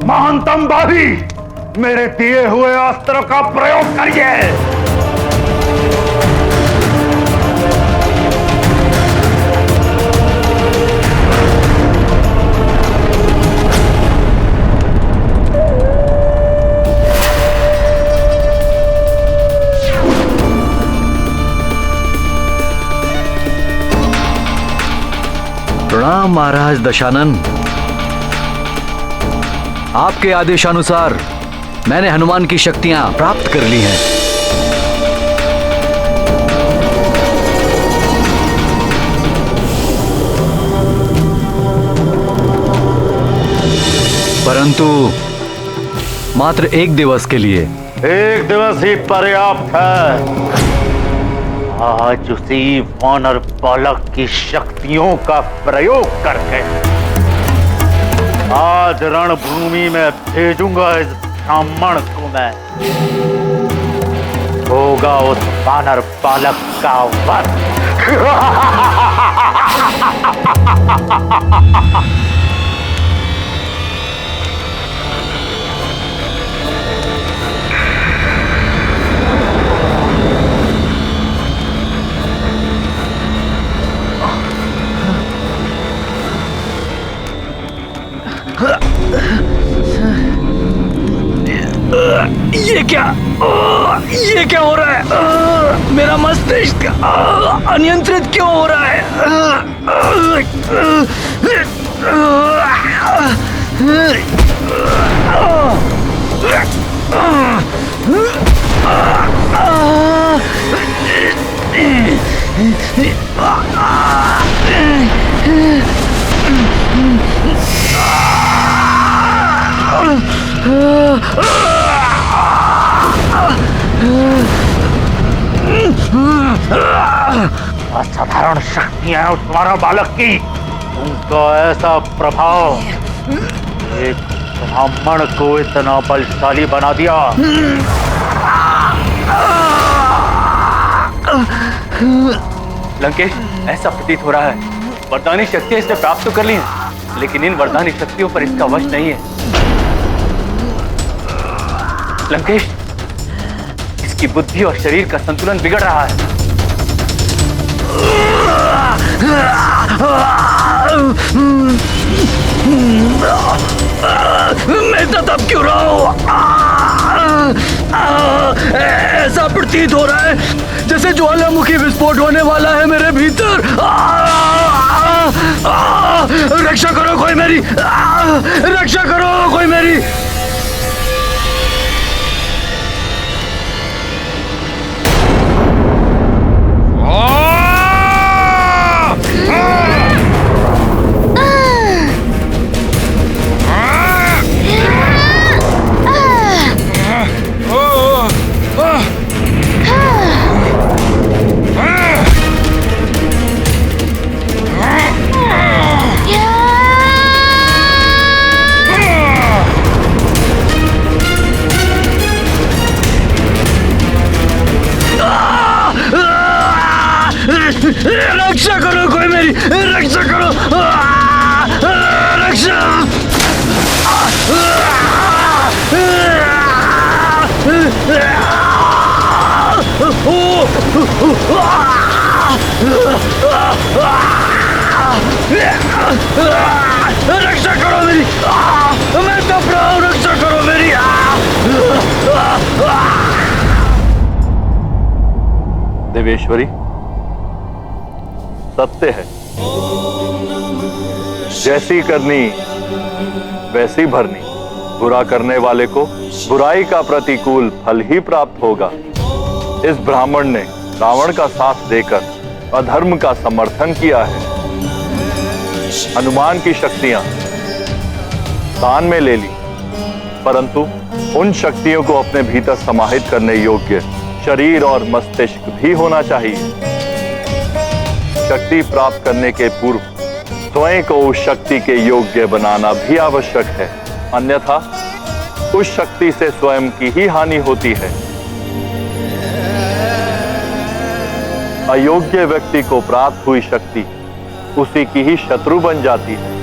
महानतम बाली, मेरे दिए हुए अस्त्र का प्रयोग करिए। प्रणाम महाराज दशानन। आपके आदेशानुसार मैंने हनुमान की शक्तियां प्राप्त कर ली हैं। परंतु मात्र एक दिवस के लिए। एक दिवस ही पर्याप्त है। आज उसी वानर बालक की शक्तियों का प्रयोग करके आज रणभूमि में भेजूंगा इस ब्राह्मण को मैं। होगा उस वानर बालक का वध। ये क्या हो रहा है? मेरा मस्तिष्क अनियंत्रित क्यों हो रहा है? असाधारण शक्तियां हैं उस वानर बालक की। उनका ऐसा प्रभाव एक ब्राह्मण को इतना बलशाली बना दिया। लंकेश, ऐसा प्रतीत हो रहा है वरदानी शक्तियां इसने प्राप्त तो कर ली हैं, लेकिन इन वरदानी शक्तियों पर इसका वश नहीं है। लंकेश, इसकी बुद्धि और शरीर का संतुलन बिगड़ रहा है। मैं तो तब क्यों रहा हूं? ऐसा प्रतीत हो रहा है जैसे ज्वालामुखी विस्फोट होने वाला है मेरे भीतर। रक्षा करो कोई मेरी, रक्षा करो कोई मेरी। रक्षा करो, कोई मेरी रक्षा करो, रक्षा। रक्षा करो मेरी, मैं तप रहा हूँ, रक्षा करो मेरी। देवेश्वरी, सत्य है, जैसी करनी वैसी भरनी। बुरा करने वाले को बुराई का प्रतिकूल फल ही प्राप्त होगा। इस ब्राह्मण ने रावण का साथ देकर अधर्म का समर्थन किया है। हनुमान की शक्तियां दान में ले ली, परंतु उन शक्तियों को अपने भीतर समाहित करने योग्य शरीर और मस्तिष्क भी होना चाहिए। शक्ति प्राप्त करने के पूर्व स्वयं को उस शक्ति के योग्य बनाना भी आवश्यक है, अन्यथा उस शक्ति से स्वयं की ही हानि होती है। अयोग्य व्यक्ति को प्राप्त हुई शक्ति उसी की ही शत्रु बन जाती है।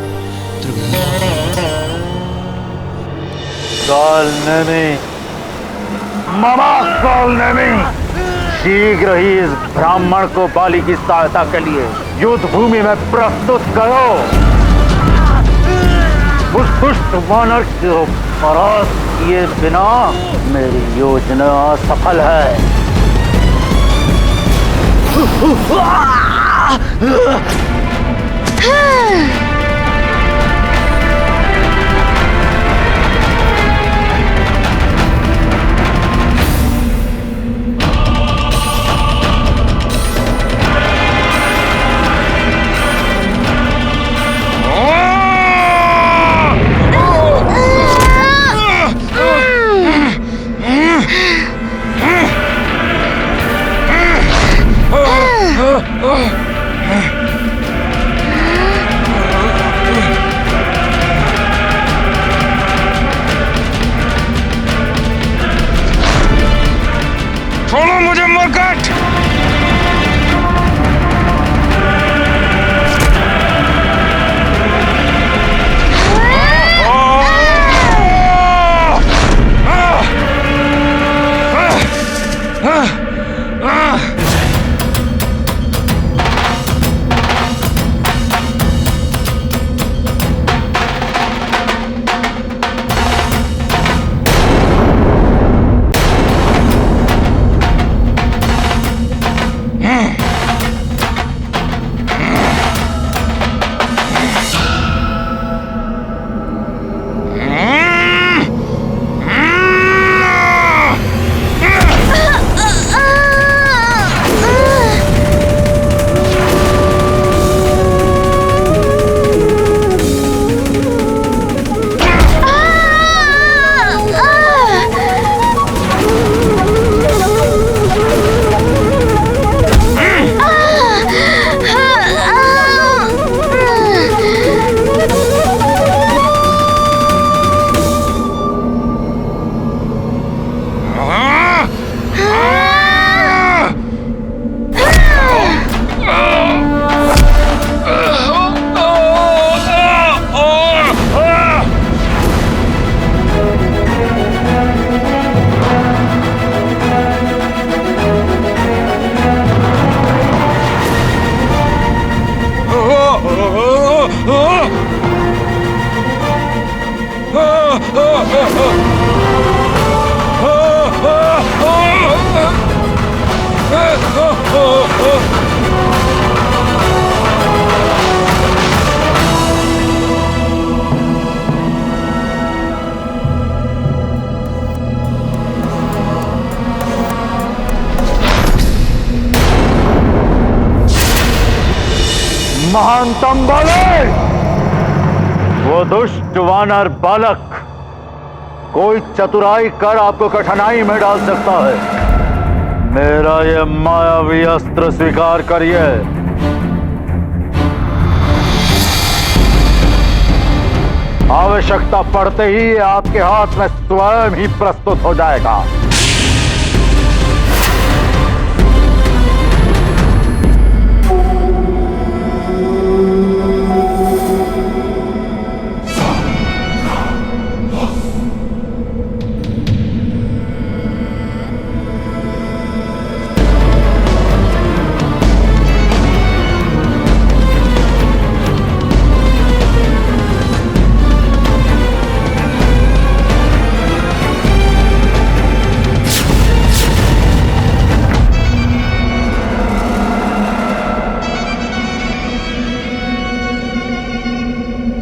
शीघ्र ही इस ब्राह्मण को बाली की सहायता के लिए युद्ध भूमि में प्रस्तुत करो। उस दुष्ट वानर को परास्त किए बिना मेरी योजना सफल है। छोड़ो मुझे मरकट। महानतम बालक, वो दुष्ट वानर बालक कोई चतुराई कर आपको कठिनाई में डाल सकता है। मेरा ये मायावी अस्त्र स्वीकार करिए। आवश्यकता पड़ते ही आपके हाथ में स्वयं ही प्रस्तुत हो जाएगा।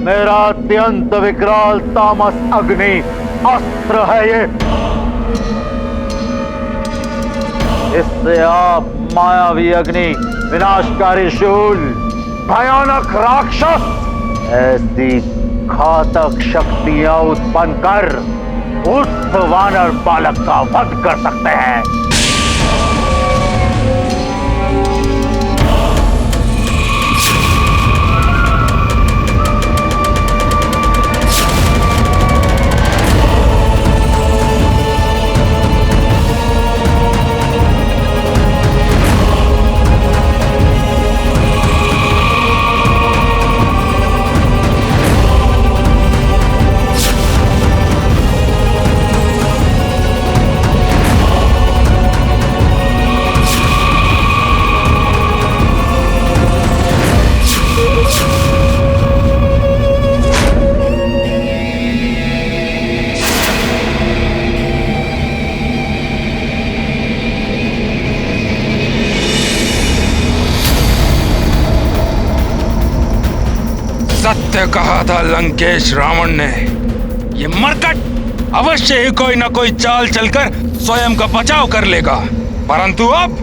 मेरा अत्यंत विकराल तामस अग्नि अस्त्र है ये। इससे आप मायावी अग्नि, विनाशकारी शूल, भयानक राक्षस, ऐसी घातक शक्तियां उत्पन्न कर उस वानर बालक का वध कर सकते हैं। सत्य कहा था लंकेश रावण ने, ये मरकट अवश्य ही कोई न कोई चाल चलकर स्वयं का बचाव कर लेगा, परंतु अब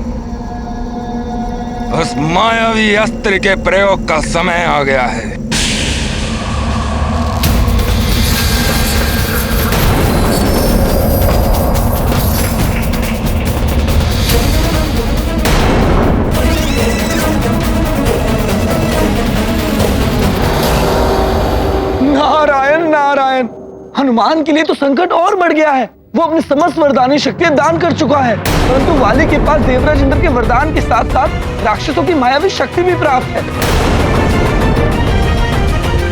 उस मायावी अस्त्र के प्रयोग का समय आ गया है। नारायण नारायण, हनुमान के लिए तो संकट और बढ़ गया है। वो अपनी समस्त वरदानी शक्तियां दान कर चुका है, परंतु वाली के पास देवराज इंद्र के वरदान के साथ साथ राक्षसों की मायावी शक्ति भी प्राप्त है।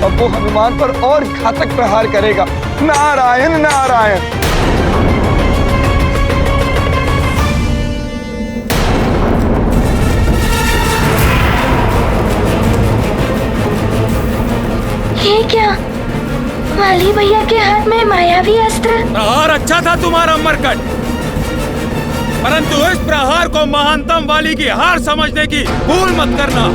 अब वो हनुमान पर और घातक प्रहार करेगा। नारायण नारायण। ये क्या? वाली भैया के हाथ में मायावी अस्त्र। प्रहार अच्छा था तुम्हारा मरकट, परंतु इस प्रहार को महानतम वाली की हार समझने की भूल मत करना।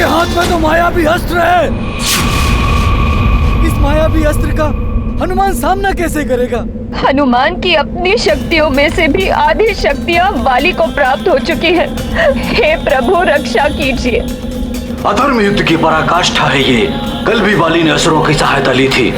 हाथ में तो मायावी अस्त्र है। इस मायावी अस्त्र का हनुमान सामना कैसे करेगा? हनुमान की अपनी शक्तियों में से भी आधी शक्तियाँ वाली को प्राप्त हो चुकी है। हे प्रभु रक्षा कीजिए। अधर्म युद्ध की पराकाष्ठा है ये। कल भी वाली ने असुरों की सहायता ली थी,